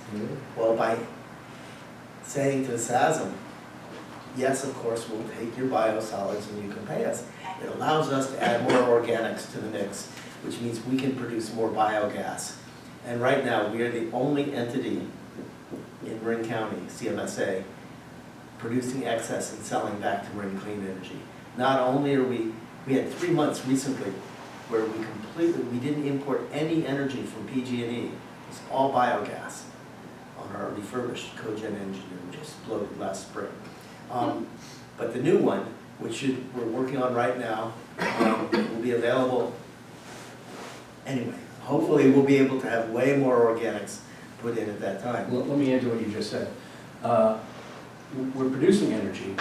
Well, by saying to SASM, yes, of course, we'll take your biosolids and you can pay us, it allows us to add more organics to the mix, which means we can produce more biogas. And right now, we are the only entity in Marin County, CMSA, producing excess and selling back to Marin Clean Energy. Not only are we had 3 months recently where we didn't import any energy from PG&E. It's all biogas on our refurbished cogen engine that we just exploded last spring. But the new one, which we're working on right now, will be available anyway. Hopefully we'll be able to have way more organics put in at that time. Let me add to what you just said. We're producing energy.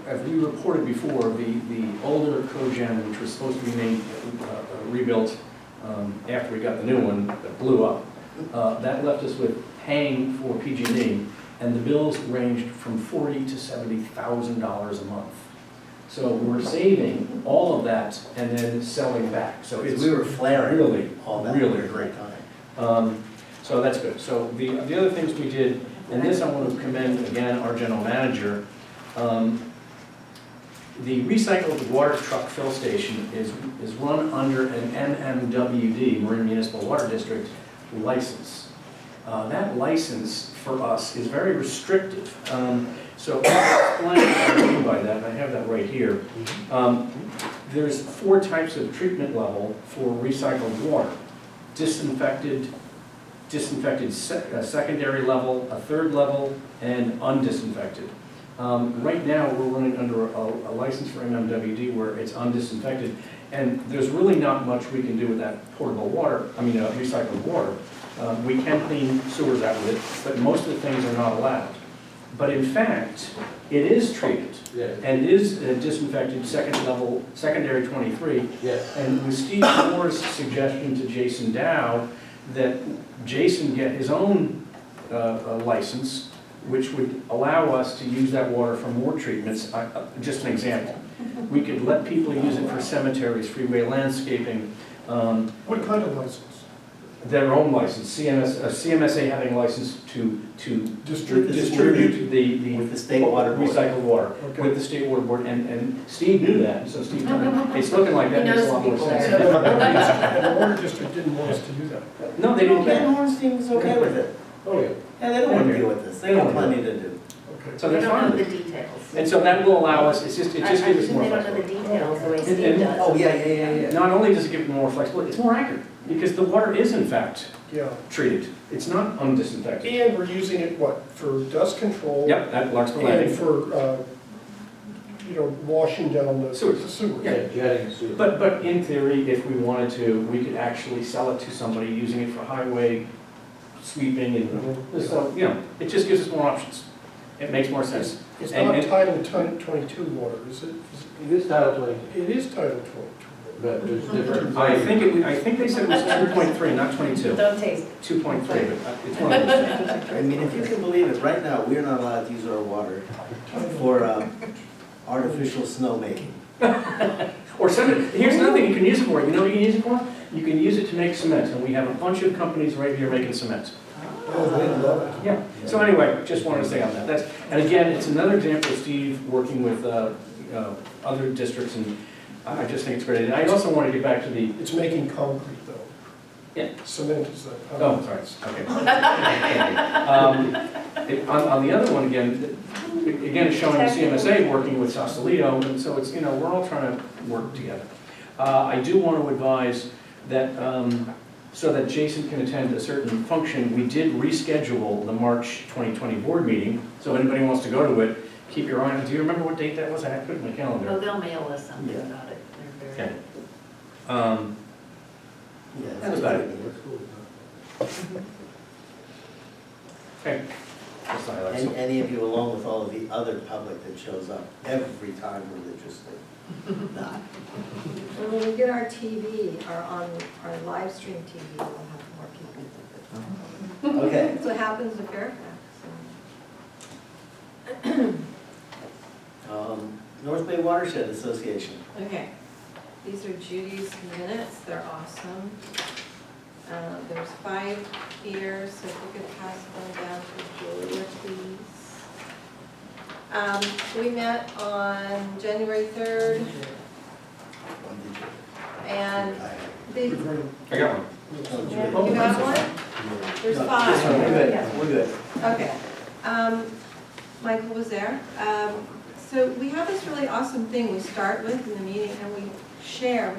As we reported before, the older cogen, which was supposed to be made, rebuilt after we got the new one, that blew up, that left us with paying for PG&E, and the bills ranged from $40,000 to $70,000 a month. So we're saving all of that and then selling back. So it's we were flaring really, all that really at great. time. So that's good. So the other things we did, And this I want to commend again our general manager. The recycled water truck fill station is run under an MMWD, Marin Municipal Water District, license. That license for us is very restrictive. So I'll explain what I mean by that, and I have that right here. There's 4 types of treatment level for recycled water. Disinfected secondary level, a 3rd level, and undisinfected. Right now, we're running under a license for MMWD where it's undisinfected, and there's really not much we can do with that portable water, recycled water. We can clean sewers out with it, but most of the things are not allowed. But in fact, it is treated, and it is disinfected secondary 23. And with Steve Moore's suggestion to Jason Dow that Jason get his own license, which would allow us to use that water for more treatments. Just an example. We could let people use it for cemeteries, freeway landscaping. What kind of license? Their own license, CMSA having a license to distribute the With the state water board. recycled water Okay. with the state water board, and Steve knew that, so Steve, it's looking like that He makes a knows lot more people sense. And the water district didn't want us to do that. No, they didn't Ben care. Hornstein's okay with it. Oh, yeah. Yeah, they don't want to deal with this. They got plenty to do. Okay. So They that's don't know fine. the details. And so that will allow us, it just gives us more They don't know the flexibility. details the way And- Steve does. Oh, yeah. Not only does it give it more flexibility, it's more accurate, because the water is in fact Yeah. treated. It's not undisinfected. And we're using it, what, for dust control? Yep, that Larkspur And Landing. for, washing down the Sewers. sewers. Yeah. But in theory, if we wanted to, we could actually sell it to somebody using it for highway sweeping and, so, it just gives us more options. It makes more sense. It's And- not and- Title 22 water, is it? It is Title 22, It is Title 22. but there's different. I think they said it was 2.3, not 22. Don't taste it. 2.3, but it's one of those things. I mean, if you can believe it, right now, we're not allowed to use our water for artificial snowmaking. Or send it, here's another thing you can use it for. You know what you can use it for? You can use it to make cement, and we have a bunch of companies right here making cement. Oh, they love it. Yeah, so anyway, just wanted to say on that. And again, it's another example of Steve working with other districts, and I just think it's great. And I also want to get back to the, It's making concrete, though. Yeah. Cement is that. oh, sorry, okay. On the other one, again, it's showing the CMSA working with Sausalito, and so it's, we're all trying to work together. I do want to advise that, so that Jason can attend a certain function, we did reschedule the March 2020 board meeting, so if anybody wants to go to it, keep your eye on it. Do you remember what date that was? I had to put it in my Oh, calendar. they'll mail us something Yeah. about it. They're very. Okay. Yeah, That was about it. Okay. That's what I like. And any of you, along with all of the other public that shows up every time we're interested. Not. And when we get our TV, our live stream TV, we'll have more people. Okay. That's what happens to Fairfax. North Bay Watershed Association. Okay, these are Judy's minutes, they're awesome. There's 5 here, so if we could pass them down to Julia, please. We met on January 3rd, One did you? and I got one. Oh, you Julie. got one? There's No, 5. We're good, we're good. Okay. Michael was there. So we have this really awesome thing we start with in the meeting, and we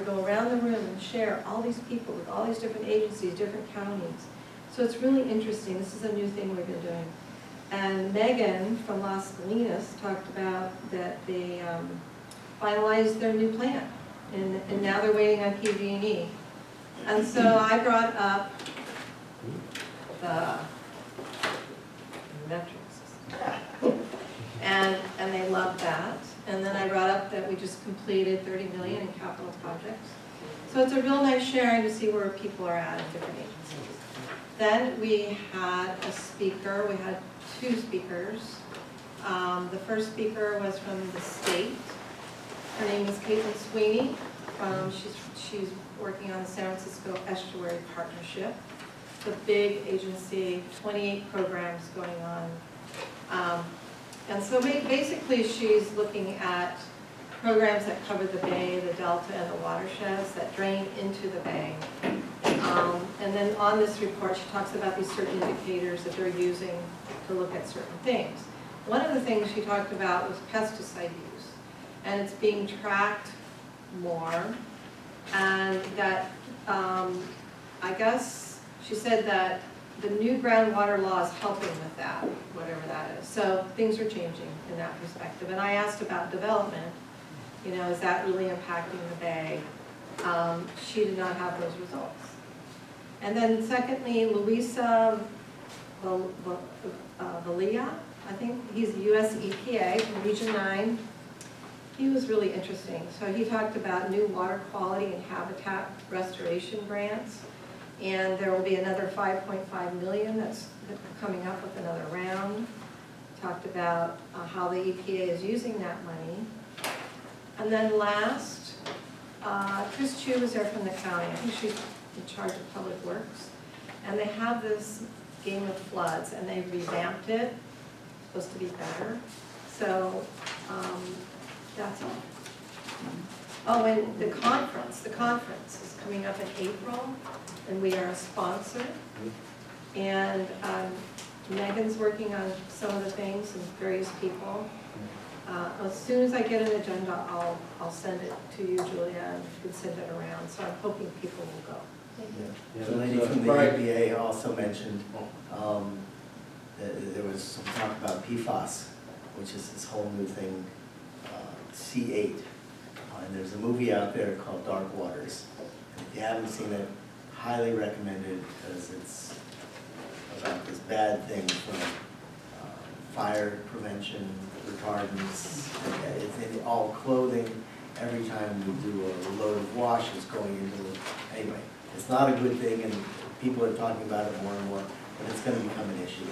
go around the room and share all these people with all these different agencies, different counties. So it's really interesting. This is a new thing we've been doing. And Megan from Las Colinas talked about that they finalized their new plan, and now they're waiting on PG&E. And so I brought up the metric system. And they loved that. And then I brought up that we just completed 30 million in capital projects. So it's a real nice sharing to see where people are at in different agencies. Then we had a speaker, we had 2 speakers. The first speaker was from the state. Her name is Caitlin Sweeney. She's working on the San Francisco Estuary Partnership. It's a big agency, 28 programs going on. And so basically, she's looking at programs that cover the bay, the delta, and the watersheds that drain into the bay. And then on this report, she talks about these certain indicators that they're using to look at certain things. One of the things she talked about was pesticide use, and it's being tracked more, and that, I guess, she said that the new groundwater law is helping with that, whatever that is. So things are changing in that perspective. And I asked about development, you know, is that really impacting the bay? She did not have those results. And then secondly, Louisa Valia, I think he's US EPA from Region 9. He was really interesting. So he talked about new water quality and habitat restoration grants. And there will be another 5.5 million that's coming up with another round. Talked about how the EPA is using that money. And then last, Chris Chu was there from the county. I think she's in charge of public works. And they have this game of floods, and they revamped it. It's supposed to be better. So that's all. Oh, and the conference is coming up in April, and we are a sponsor. And Megan's working on some of the things and various people. As soon as I get an agenda, I'll send it to you, Julia, and you can send it around. So I'm hoping people will go. Yeah. The lady from the EPA also mentioned that there was some talk about PFAS, which is this whole new thing, C8. And there's a movie out there called Dark Waters. And if you haven't seen it, highly recommended, because it's about this bad thing from fire prevention, retardants. It's in all clothing. Every time we do a load of wash, it's going into the, anyway, it's not a good thing, and people are talking about it more and more, but it's going to become an issue,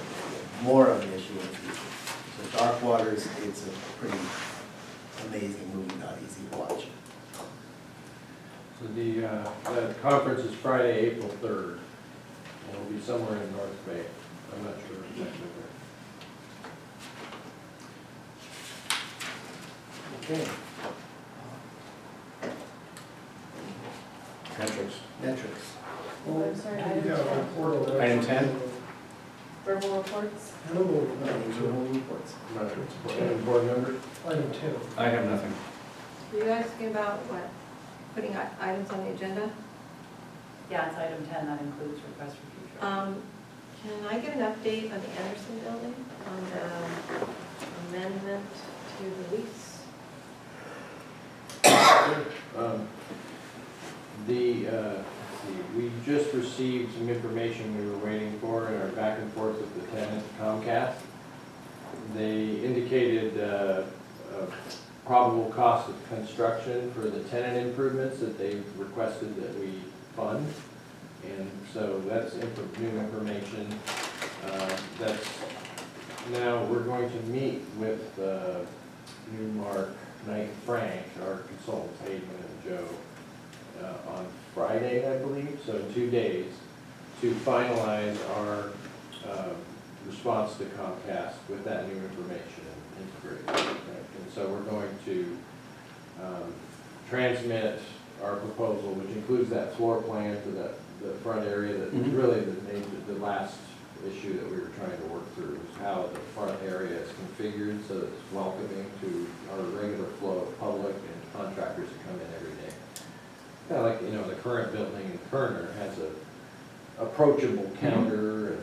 more of an issue in the future. So Dark Waters, it's a pretty amazing movie, not easy to watch. So the conference is Friday, April 3rd. And it'll be somewhere in North Bay. I'm not sure exactly where. Okay. Metrics. I'm sorry, Item 10? verbal reports? Individual reports. Any board members? Item 10. I have nothing. Were you asking about what? Putting items on the agenda? Yeah, it's item 10, that includes request for future. Can I get an update on the Anderson building, on the amendment to the lease? Let's see, we just received some information we were waiting for in our back and forth with the tenant, Comcast. They indicated a probable cost of construction for the tenant improvements that they requested that we fund. And so that's new information. Now we're going to meet with Newmark Knight Frank, our consultants, Hayden and Joe, on Friday, I believe, so in 2 days, to finalize our response to Comcast with that new information integrated. Right? And so we're going to transmit our proposal, which includes that floor plan for the front area that was really the last issue that we were trying to work through, is how the front area is configured so that it's welcoming to our regular flow of public and contractors that come in every day. Kind of like, you know, the current building in Kerner has a approachable counter, and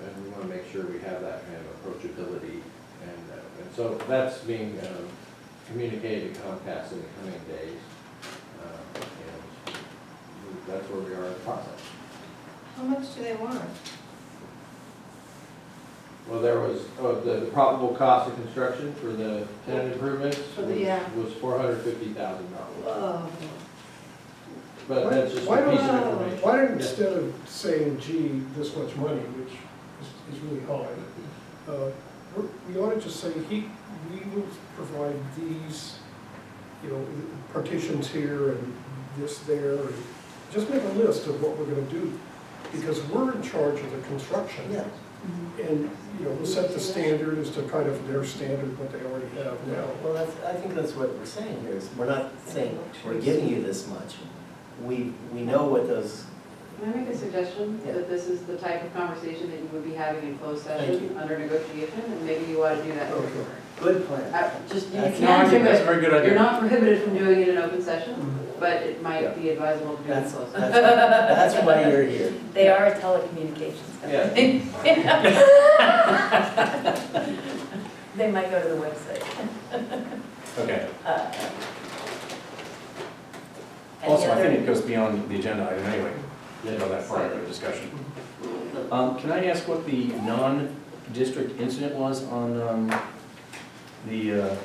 and we want to make sure we have that kind of approachability, and so that's being communicated to Comcast in the coming days, and that's where we are in the process. How much do they want? Well, there was, the probable cost of construction for the tenant improvements was $450,000. But that's just a piece of information. Why don't, instead of saying, gee, this much money, which is really high, we ought to just say, we will provide these, you know, partitions here and this there, and just make a list of what we're gonna do. because we're in charge of the construction. Yeah. And, you know, we'll set the standard as to kind of their standard, what they already have now. Well, I think that's what we're saying here, is we're not saying we're giving you this much. We know what those, Can I make a suggestion? Yeah. That this is the type of conversation that you would be having in closed Thank session you. under negotiation, and maybe you ought to do that. Okay. good plan. Just, you That's- can do That's a it. very good idea. You're not prohibited from doing it in open session, but it might be advisable to do it in That's, closed. that's why you're here. They are a telecommunications company. They might go to the website. Okay. Any Also, I think other- it goes beyond the agenda item anyway, you know, that part of the discussion. Can I ask what the non-district incident was on the,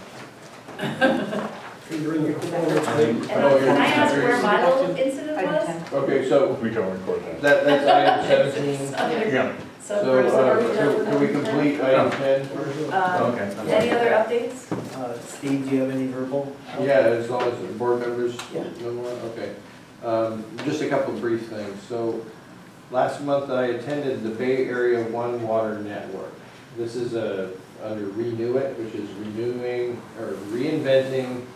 Figuring it out. And can I ask where my little incident was? Okay, so we don't record that. that's item 17. Yeah, So, So, Bruce, are we done with can we that? complete item 10 first? okay. Any other updates? Steve, do you have any verbal? Yeah, as long as the board members, Yeah. no more, okay. Just a couple of brief things. So, last month I attended the Bay Area One Water Network. This is under Renew It, which is renewing or reinventing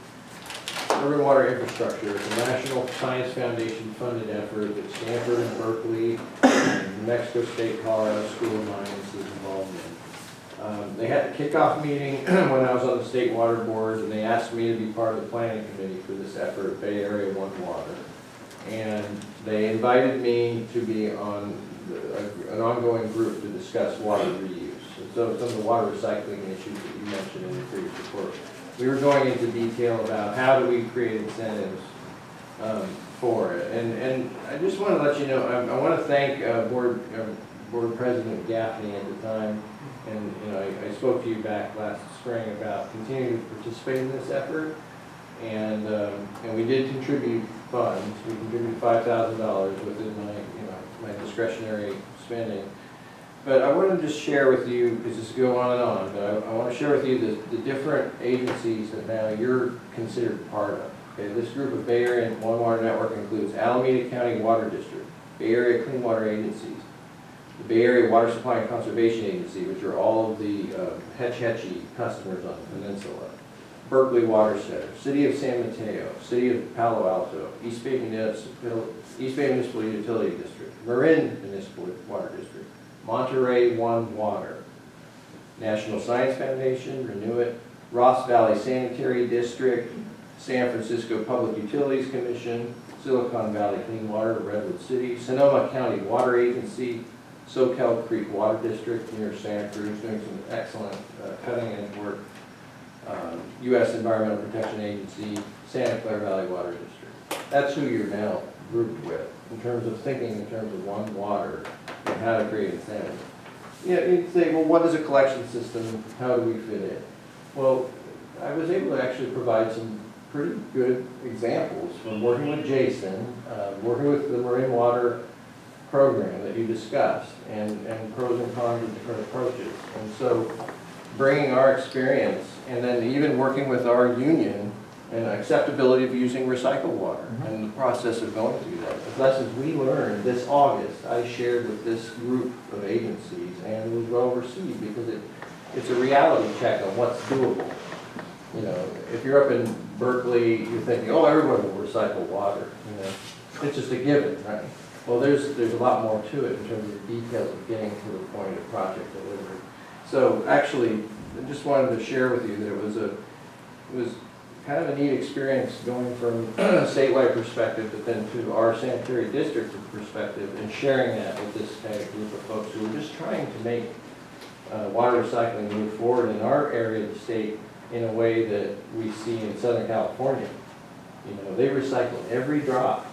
urban water infrastructure. It's a National Science Foundation funded effort that Stanford and Berkeley and New Mexico State, Colorado School of Mines is involved in. They had a kickoff meeting when I was on the state water board, and they asked me to be part of the planning committee for this effort, Bay Area One Water. And they invited me to be on an ongoing group to discuss water reuse. And so some of the water recycling issues that you mentioned in the previous report. We were going into detail about how do we create incentives for it. And I just want to let you know, I want to thank Board President Gaffney at the time. And you know, I spoke to you back last spring about continuing to participate in this effort. And we did contribute funds. We contributed $5,000 within my discretionary spending. But I want to just share with you, because this will go on and on, but I want to share with you the different agencies that now you're considered part of. Okay, this group of Bay Area One Water Network includes Alameda County Water District, Bay Area Clean Water Agencies, the Bay Area Water Supply and Conservation Agency, which are all of the Hetch-Hetchy customers on the peninsula, Berkeley Water Center, City of San Mateo, City of Palo Alto, East Bay Municipal Utility District, Marin Municipal Water District, Monterey One Water, National Science Foundation, Renew It, Ross Valley Sanitary District, San Francisco Public Utilities Commission, Silicon Valley Clean Water, Redwood City, Sonoma County Water Agency, Soquel Creek Water District near Santa Cruz, doing some excellent cutting-edge work, U.S. Environmental Protection Agency, Santa Clara Valley Water District. That's who you're now grouped with in terms of thinking in terms of one water and how to create incentives. You know, you'd say, well, what is a collection system? How do we fit in? Well, I was able to actually provide some pretty good examples from working with Jason, working with the Marine Water program that you discussed, and pros and cons of different approaches. And so bringing our experience, and then even working with our union, and acceptability of using recycled water, and the process of going through that. The lessons we learned this August, I shared with this group of agencies, and it was well received because it's a reality check on what's doable. You know, if you're up in Berkeley, you're thinking, oh, everyone will recycle water. You know, it's just a given, right? Well, there's a lot more to it in terms of the details of getting to the point of project delivery. So actually, I just wanted to share with you that it was kind of a neat experience going from a statewide perspective, but then to our sanitary district perspective, and sharing that with this kind of group of folks who are just trying to make water recycling move forward in our area of the state in a way that we see in Southern California. You know, they recycle every drop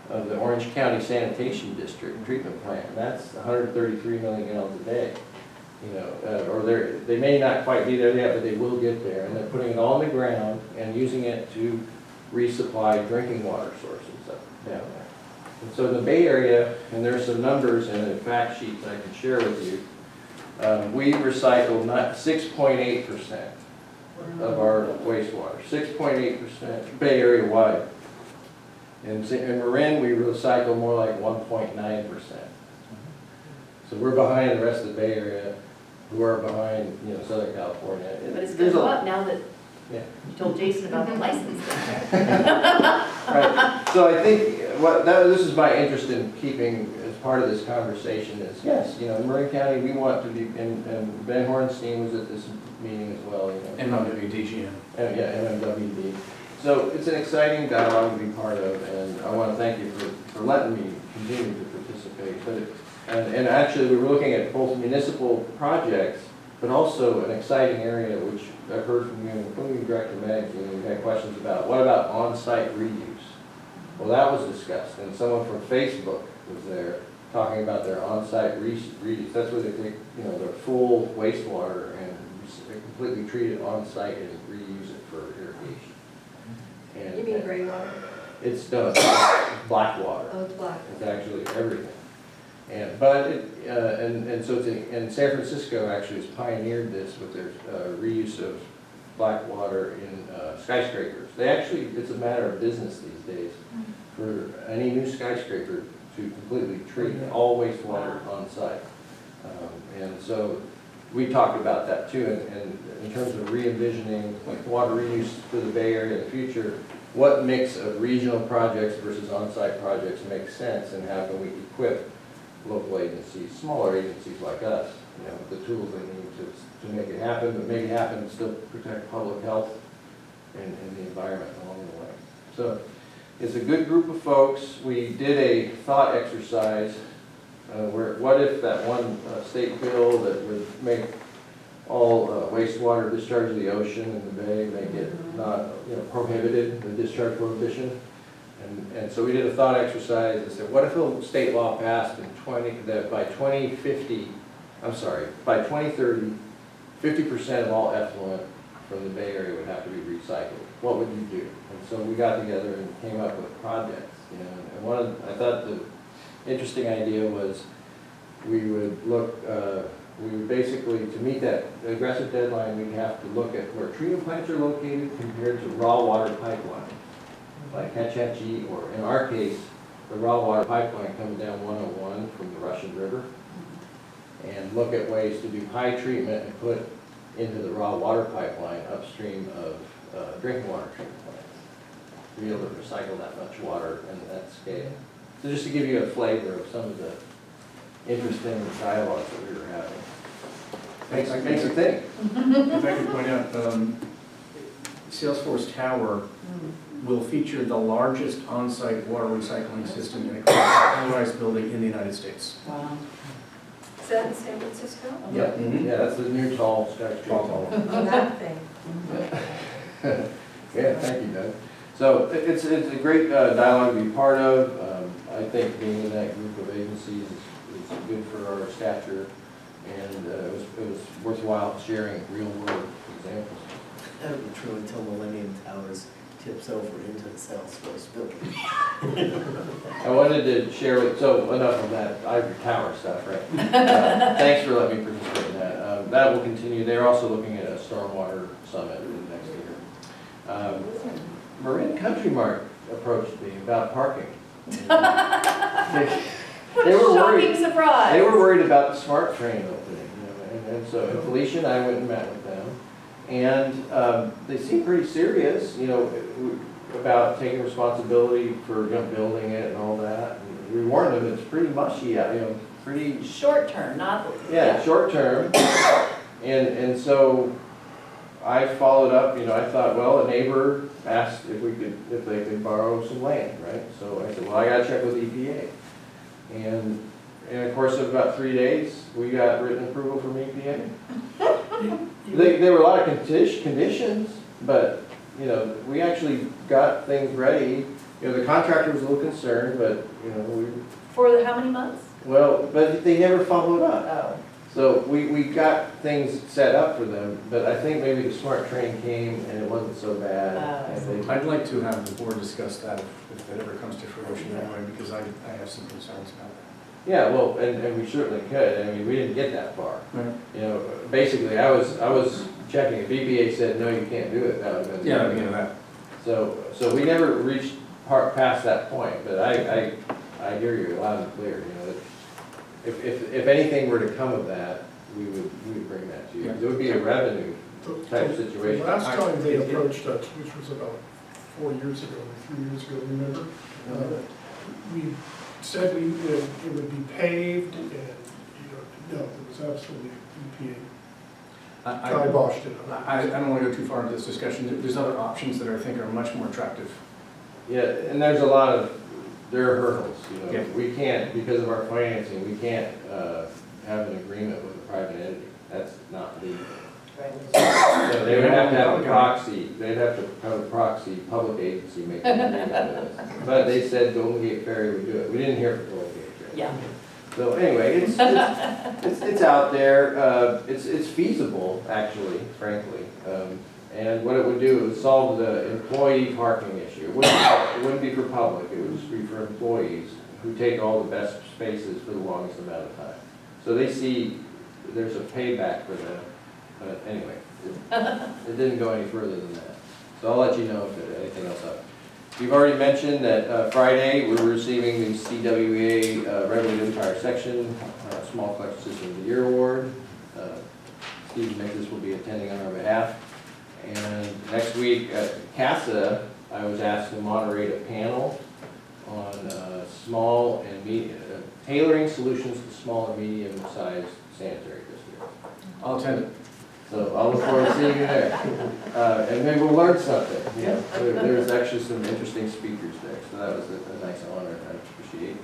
of the Orange County Sanitation District treatment plant. That's 133 million gallons a day. You know, or they may not quite be there yet, but they will get there. And they're putting it all on the ground and using it to resupply drinking water sources up down there. And so in the Bay Area, and there's some numbers and a fact sheet that I can share with you, we recycled 6.8% of our wastewater, 6.8% Bay Area wide. In Marin, we recycle more like 1.9%. So we're behind the rest of the Bay Area, who are behind, you know, Southern California. But it's There's gonna a- go up now that Yeah. you told Jason about the license. Right, so I think this is my interest in keeping as part of this conversation is, yes, you know, in Marin County, we want to be, and Ben Hornstein was at this meeting as well, you know. MWDGM. Yeah, MMWD. So it's an exciting dialogue to be part of, and I want to thank you for letting me continue to participate. And actually, we were looking at both municipal projects, but also an exciting area, which I've heard from you, including Director Meggs, you know, we had questions about, what about on-site reuse? Well, that was discussed, and someone from Facebook was there talking about their on-site reuse. That's where they take, you know, their full wastewater and completely treat it on-site and reuse it for irrigation. And You mean gray water? It's done, black water. Oh, it's black. It's actually everything. And, but it, and so it's in San Francisco actually has pioneered this with their reuse of black water in skyscrapers. They actually, it's a matter of business these days for any new skyscraper to completely treat all wastewater on site. And so we talked about that too, and in terms of re-envisioning like water reuse for the Bay Area in the future, what mix of regional projects versus on-site projects makes sense, and how can we equip local agencies, smaller agencies like us, you know, with the tools they need to make it happen, but make it happen and still protect public health and the environment along the way. So it's a good group of folks. We did a thought exercise where what if that one state bill that would make all wastewater discharge to the ocean and the bay, make it not, you know, prohibited, the discharge prohibition. And so we did a thought exercise and said, what if a state law passed in that by 2030, 50% of all effluent from the Bay Area would have to be recycled. What would you do? And so we got together and came up with projects, you know, and I thought the interesting idea was we would basically, to meet that aggressive deadline, we'd have to look at where treatment plants are located compared to raw water pipeline, like Hatch Hatchie, or in our case, the raw water pipeline comes down 101 from the Russian River, and look at ways to do high treatment and put into the raw water pipeline upstream of drinking water treatment plants, to be able to recycle that much water and that scale. So just to give you a flavor of some of the interesting dialogues that we were having. Makes you think. If I could point out, Salesforce Tower will feature the largest on-site water recycling system in a high-rise building in the United States. Wow. Is that in San Francisco? Yeah, yeah, that's the new tall skyscraper. Oh, that thing. Yeah, thank you, Doug. So it's a great dialogue to be part of. I think being in that group of agencies is good for our stature, and it was worthwhile sharing real-world examples. That would be true until Millennium Towers tips over into the Salesforce building. I wanted to share with, so enough of that Ivory Tower stuff, right? Thanks for letting me participate in that. That will continue. They're also looking at a stormwater summit next year. Marin Country Mart approached me about parking. They were worried. Shocking surprise. They were worried about the smart train opening, you know, and so Felicia and I went and met with them, and they seemed pretty serious, you know, about taking responsibility for, you know, building it and all that. And we warned them it's pretty mushy, you know, pretty Short term, not. short term, and so I followed up. You know, I thought, well, a neighbor asked if they could borrow some land, right? So I said, well, I got to check with EPA. And in the course of about 3 days, we got written approval from EPA. There were a lot of conditions, but, you know, we actually got things ready. You know, the contractor was a little concerned, but, you know, For how many months? but they never followed up. Oh. So we got things set up for them, but I think maybe the smart train came and it wasn't so bad. And I'd like to have the board discuss that if that ever comes to fruition anyway, because I have some concerns about that. yeah, well, and we certainly could. I mean, we didn't get that far. Right. You know, basically, I was checking. If EPA said, no, you can't do it, that would have been. Yeah, I mean that. So we never reached past that point, but I hear you loud and clear, you know. if anything were to come of that, we would bring that to you. It would be a revenue type situation. The last time they approached us, which was about 4 years ago, or 3 years ago, remember? We said it would be paved, and, no, it was absolutely EPA. Kiboshed it. I don't want to go too far into this discussion. There's other options that I think are much more attractive. Yeah, and there are hurdles, Yeah. We can't, because of our financing, we can't have an agreement with a private entity. That's not legal. So they would have to have a proxy, they'd have to have a proxy, public agency make an agreement with us. But they said Golden Gate Ferry would do it. We didn't hear from Golden Gate Ferry. Yeah. So anyway, it's out there. It's feasible, actually, frankly. And what it would do, it would solve the employee parking issue. It wouldn't be for public, it would just be for employees who take all the best spaces for the longest amount of time. So they see there's a payback for them. But anyway, it didn't go any further than that. So I'll let you know if there's anything else up. You've already mentioned that Friday, we're receiving the CWA Redwood Empire Section Small Collection System of the Year Award. Steve Nicholas will be attending on our behalf. And next week at CASA, I was asked to moderate a panel on small and medium, tailoring solutions to small and medium-sized sanitary districts. I'll attend it. So I'll look forward to seeing you there. And maybe we'll learn something. Yeah. There's actually some interesting speakers there, so that was a nice honor, I appreciate.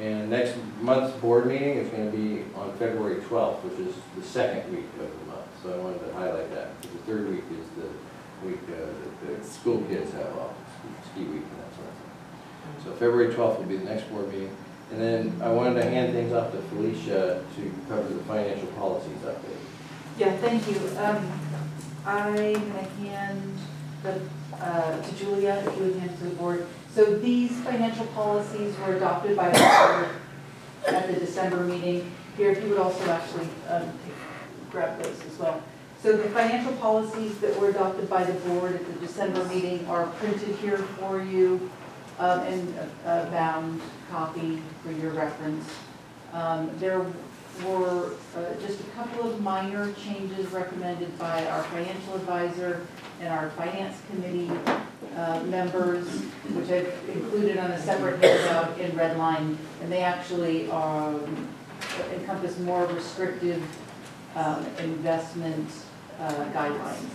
And next month's board meeting is going to be on February 12th, which is the second week of the month. So I wanted to highlight that, because the third week is the week that the school kids have off, ski week and that sort of thing. So February 12th will be the next board meeting. And then I wanted to hand things off to Felicia to cover the financial policies update. Yeah, thank you. I'm going to hand to Julia, if you would hand to the board. So these financial policies were adopted by the board at the December meeting. Here, if you would also actually grab those as well. So the financial policies that were adopted by the board at the December meeting are printed here for you in a bound copy for your reference. There were just a couple of minor changes recommended by our financial advisor and our finance committee members, which I've included on a separate handout in red line, and they actually encompass more restrictive investment guidelines.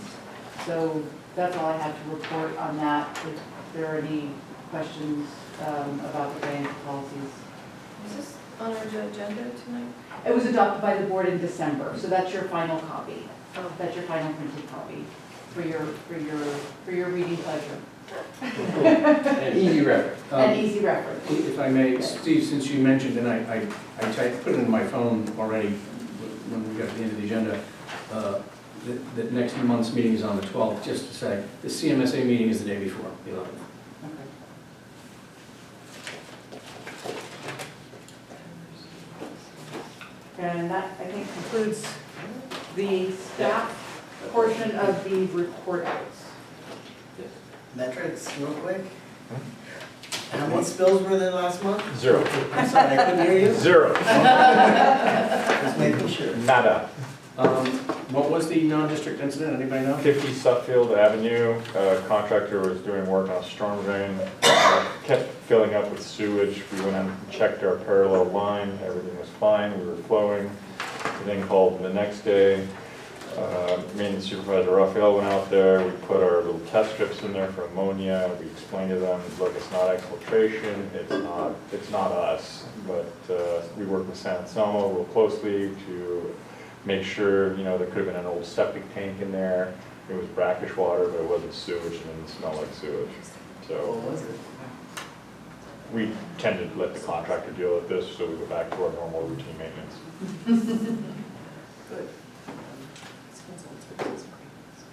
So that's all I have to report on that. If there are any questions about the financial policies. Is this on our agenda tonight? It was adopted by the board in December, so that's your final copy. Oh. That's your final printed copy for your reading pleasure. An easy reference. An easy reference. If I may, Steve, since you mentioned, and I put it in my phone already when we got to the end of the agenda, that next month's meeting is on the 12th, just to say, the CMSA meeting is the day before, the 11th. And that, I think, concludes the staff portion of the report outs. Metrics, real quick. How many spills were there last month? 0. I'm sorry, I couldn't hear you. 0. Just making sure. Nada. What was the non-district incident? Anybody know? 50 Suffield Avenue, contractor was doing work on a storm drain, kept filling up with sewage. We went and checked our parallel line, everything was fine, we were flowing. We then called the next day. Maintenance supervisor Raphael went out there, we put our little test strips in there for ammonia. We explained to them, look, it's not exfiltration, it's not us. But we worked with San Anselmo real closely to make sure, there could have been an old septic tank in there. It was brackish water, but it wasn't sewage and it didn't smell like sewage. So What was it? we tended to let the contractor deal with this, so we go back to our normal routine maintenance. Good.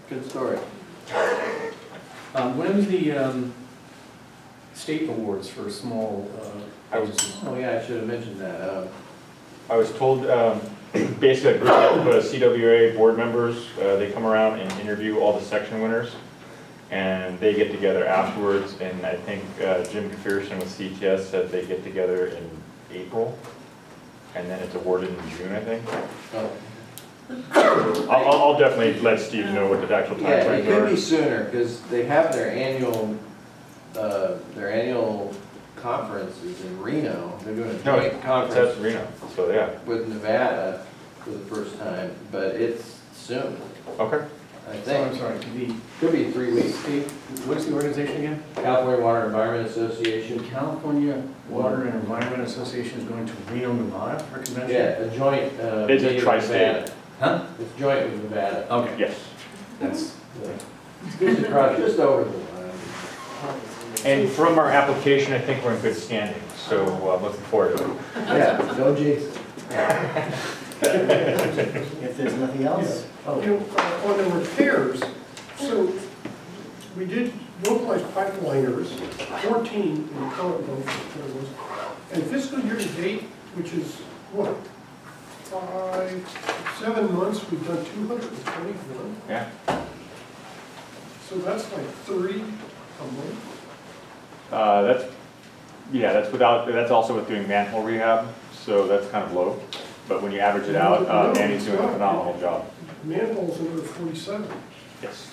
Good story. When was the state awards for small agencies? Oh yeah, I should have mentioned that. I was told, basically a group of CWA board members, they come around and interview all the section winners, and they get together afterwards, and I think Jim McPherson with CTS said they get together in April. and then it's awarded in June, I think. Oh. I'll definitely let Steve know what the actual Yeah, it timeframes could be are. sooner, because they have their annual conference is in Reno. They're doing a No, joint it's conference at Reno, so yeah, with Nevada for the first time, but it's soon, okay. I So I'm think. sorry, Could be 3 weeks. Steve, what's the organization again? California Water Environment Association. California Water and Environment Association is going to Reno, Nevada for a convention? Yeah, a joint, It's a meeting with tri-state. Nevada. Huh? It's joint with Nevada. Okay. Yes. That's, It's across, just over the line. And from our application, I think we're in good standing, so I'm looking forward to it. Yeah, don't jinx it. If there's nothing else? You know, on the repairs, so we did localized pipeliners, 14 in the current budget, there was. And fiscal year to date, which is what? 7 months, we've done 221. Yeah. So that's like 3 a month. That's also with doing manhole rehab, so that's kind of low. But when you average it out, Andy's doing a phenomenal job. Manholes another 47. Yes.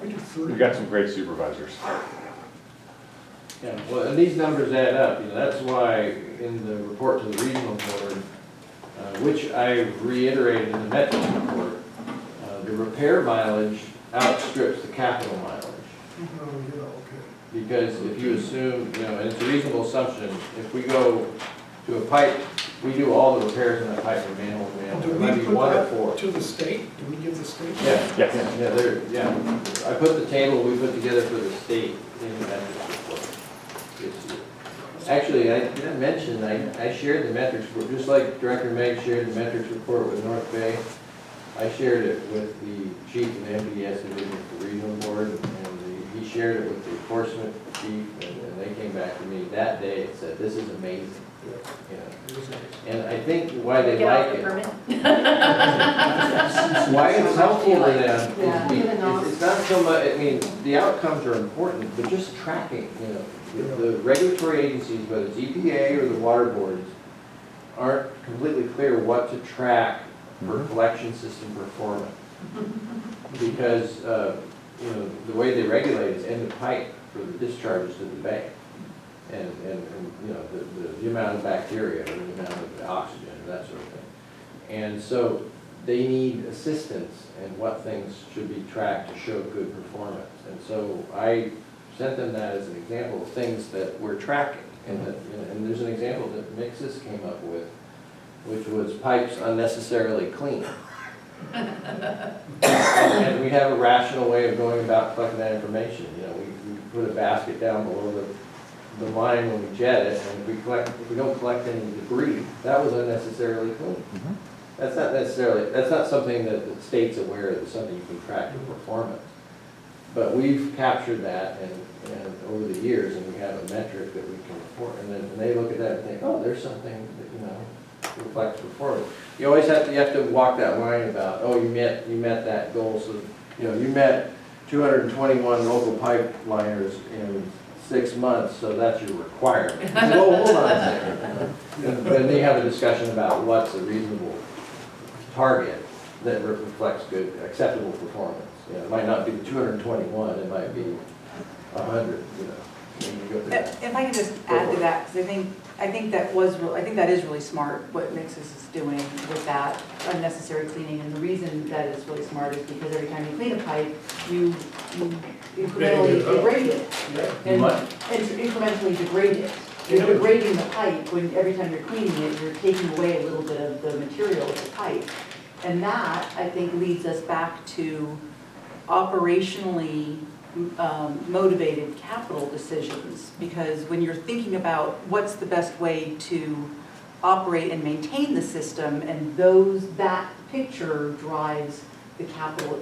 We did 3. We've got some great supervisors. Yeah, well, and these numbers add up, that's why in the report to the regional board, which I reiterated in the metrics report, the repair mileage outstrips the capital mileage. Oh, yeah, okay. Because if you assume, and it's a reasonable assumption, if we go to a pipe, we do all the repairs in that pipe from manhole to manhole. Do There might we be put 1 or that 4. to the state? Do we give the state? Yeah, Yes. yeah. I put the table we put together for the state in the metrics report. Actually, I didn't mention, I shared the metrics report, just like Director Meg shared the metrics report with North Bay. I shared it with the chief of the MPDS division for the regional board, and he shared it with the enforcement chief, and they came back to me that day and said, this is amazing. And I think why they Get off like the it. permit. Why it's helpful to them Yeah. is it's not so much, I mean, the outcomes are important, but just tracking, the regulatory agencies, whether it's EPA or the water boards, aren't completely clear what to track for collection system performance. Because, the way they regulate is end of pipe for the discharges to the bay. And the amount of bacteria, or the amount of oxygen, that sort of thing. And so they need assistance in what things should be tracked to show good performance. And so I sent them that as an example of things that we're tracking. And there's an example that Mixis came up with, which was pipes unnecessarily clean. And we have a rational way of going about collecting that information. We put a basket down below the line when we jet it, and if we don't collect any debris, that was unnecessarily clean. That's not something that the state's aware of, it's something you can track your performance. But we've captured that and over the years, and we have a metric that we can report, and then they look at that and think, oh, there's something that, reflects performance. You always have to walk that line about, oh, you met that goal, so, you met 221 local pipeliners in 6 months, so that's your requirement. Well, hold on a second. And then they have a discussion about what's a reasonable target that reflects good, acceptable performance. It might not be 221, it might be 100, If I can just add to that, because I think that is really smart what Mixis is doing with that unnecessary cleaning. And the reason that it's really smart is because every time you clean a pipe, you incrementally degrade it. And incrementally degrade it. You're degrading the pipe when every time you're cleaning it, you're taking away a little bit of the material of the pipe. And that, I think, leads us back to operationally motivated capital decisions, because when you're thinking about what's the best way to operate and maintain the system, and that picture drives the capital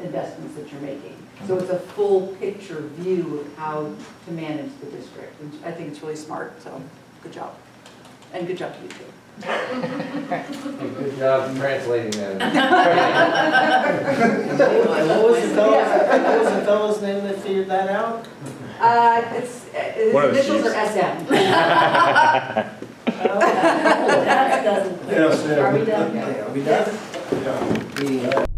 investments that you're making. So it's a full picture view of how to manage the district, and I think it's really smart, so good job. And good job to you too. Good job translating that. What was the fellow's name that figured that out? His initials are SM. I That doesn't. Yes, yeah. Are we done? Okay, are we done? Yeah. Meeting